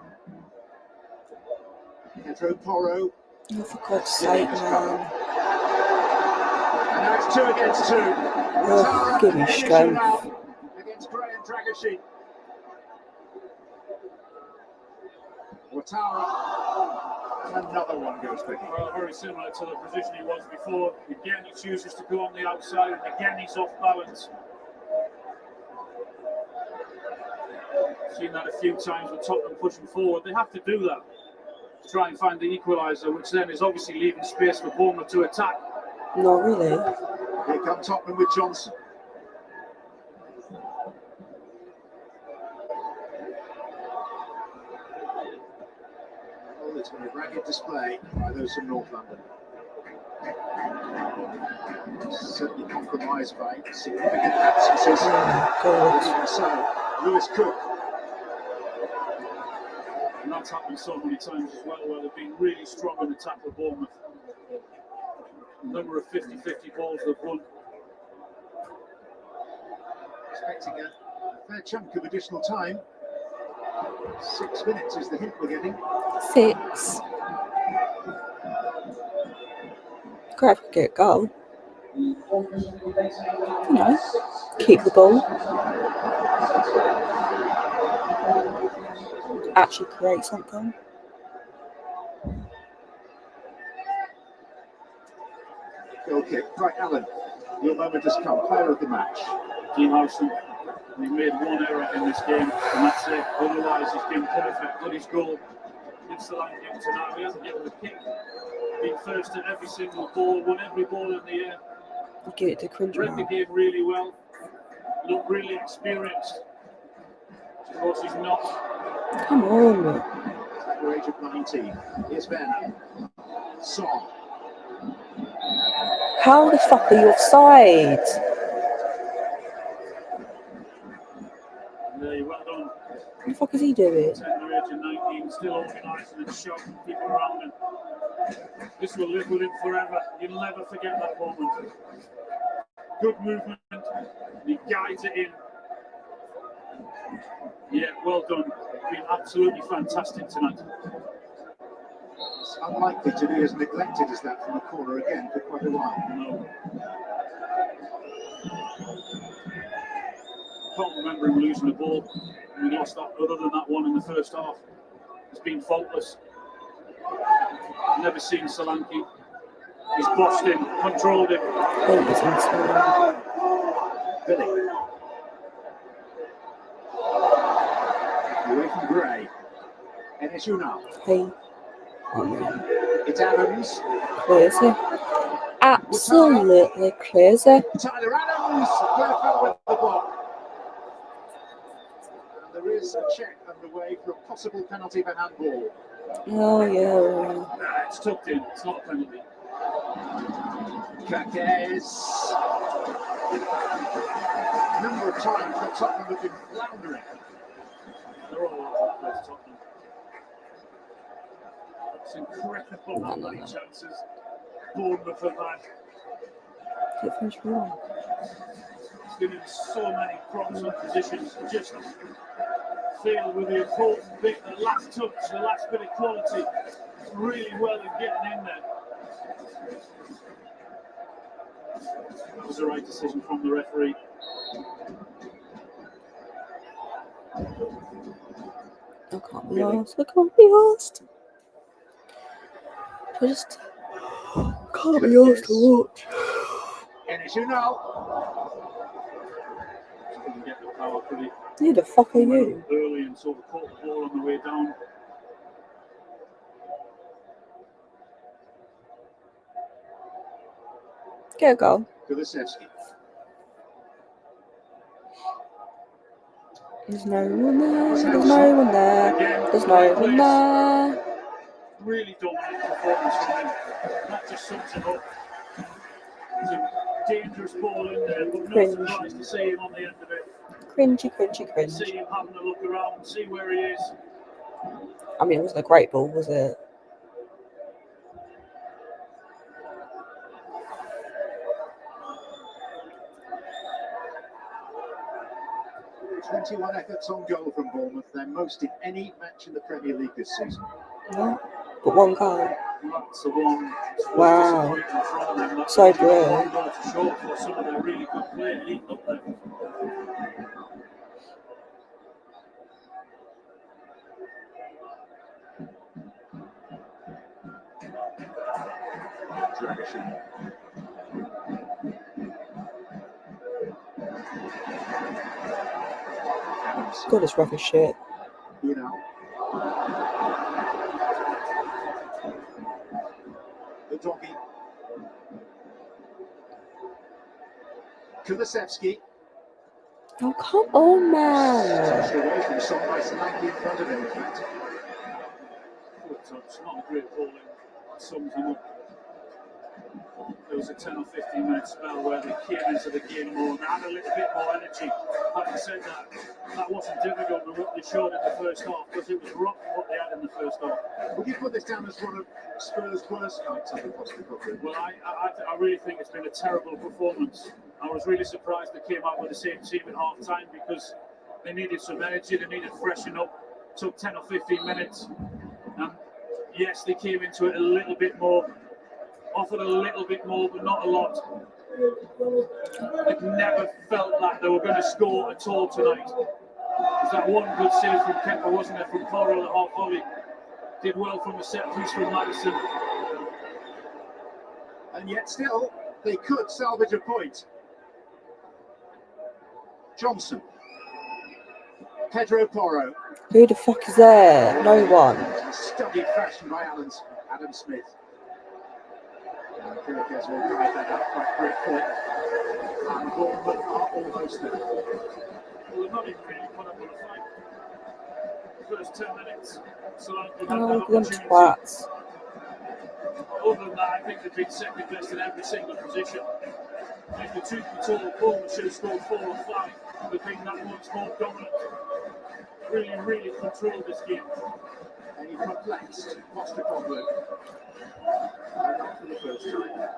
Pedro Porro. Oh, for God's sake, man. And now it's 2 against 2. Oh, give me strength. Against Graham Dragusin. Ouattara. And another one goes quick. Well, very similar to the position he was before. Again, he chooses to go on the outside, and again, he's off balance. Seen that a few times with Tottenham pushing forward. They have to do that to try and find the equaliser, which then is obviously leaving space for Bournemouth to attack. Not really. Here come Tottenham with Johnson. Oh, it's been a ragged display by those from North London. Certainly compromised by significant absences. So, Lewis Cook. And that's happened so many times as well, where they've been really strong in attack for Bournemouth. A number of 50-50 balls they've won. Expecting a fair chunk of additional time. 6 minutes is the hint we're getting. 6. Grab a good goal. You know, keep the ball. Actually create something. Goal kick. Right, Alan. Your moment has come. Player of the match. Dean Howson. He made one error in this game, and that's it. Otherwise, he's been perfect. Got his goal against the line tonight. He hasn't given a kick. Been first at every single ball, won every ball in the air. Get it to cringe. Read the game really well. Looked really experienced. Of course, he's not. Come on. At the age of 19. Here's Werner. Song. How the fuck are you offside? Well done. What the fuck is he doing? Tender age of 19, still organising and shouting people around him. This will live with him forever. You'll never forget that moment. Good movement. He guides it in. Yeah, well done. Been absolutely fantastic tonight. It's unlikely to be as neglected as that from a corner again for quite a while. No. Can't remember him losing the ball. We lost that other than that one in the first half. It's been faultless. Never seen Solanke. He's bossed him, controlled him. Billy. Away from Gray. And it's Unal. Hey. It's Adams. Crazy. Absolutely crazy. Tyler Adams. Clear foul with the ball. And there is a check underway for a possible penalty for handball. Oh, yeah. Nah, it's tucked in. It's not a penalty. Kakes. A number of times that Tottenham have been floundering. They're all over the place, Tottenham. It's incredible how many chances Bournemouth have had. It's been in so many prominent positions. Just feel with the important bit, the last touch, the last bit of quality, really well in getting in there. That was the right decision from the referee. I can't be asked. I can't be asked. I just can't be asked to watch. And as you know, Get the power pretty Who the fuck are you? early and sort of caught the ball on the way down. Get a goal. Kulusevski. There's no one there. There's no one there. There's no one there. Really dominant performance from him. That just sums it up. It's a dangerous ball in there, but no surprise to see him on the end of it. Cringy, cringy, cringe. See him having a look around, see where he is. I mean, it wasn't a great ball, was it? Yeah. 21 efforts on goal from Bournemouth, their most in any match in the Premier League this season. No, but one goal. That's the one. Wow. So brilliant. Short for some of their really good play leading up there. God, it's rough as shit. The doggy. Kulusevski. Oh, come on, man. Touched away from somebody slightly in front of him, in fact. It's not a great ball in. Sums him up. There was a 10 or 15 minute spell where they came into the game more and had a little bit more energy. Having said that wasn't difficult with what they showed in the first half because it was rotten what they had in the first half. Would you put this down as one of Spurs' worst nights on the Postecoglou? Well, I really think it's been a terrible performance. I was really surprised they came out with the same team at half time because they needed some energy, they needed freshening up. Took 10 or 15 minutes. And yes, they came into it a little bit more. Offered a little bit more, but not a lot. It never felt like they were going to score at all tonight. There's that one good save from Kemper, wasn't there, from Coral at half volley. Did well from a set piece from Madison. And yet still, they could salvage a point. Johnson. Pedro Porro. Who the fuck is there? No one. Studied fashion by Adam Smith. Kirkes will drive that up quite quickly. And Bournemouth are almost there. Well, they've not even really put up on a fight. The first 10 minutes. So Oh, them twats. other than that, I think they've been second best in every single position. If the truth be told, Bournemouth should have scored 4 or 5. They've been that much more dominant. Really, really controlled this game. And he perplexed Postecoglou. Not for the first time.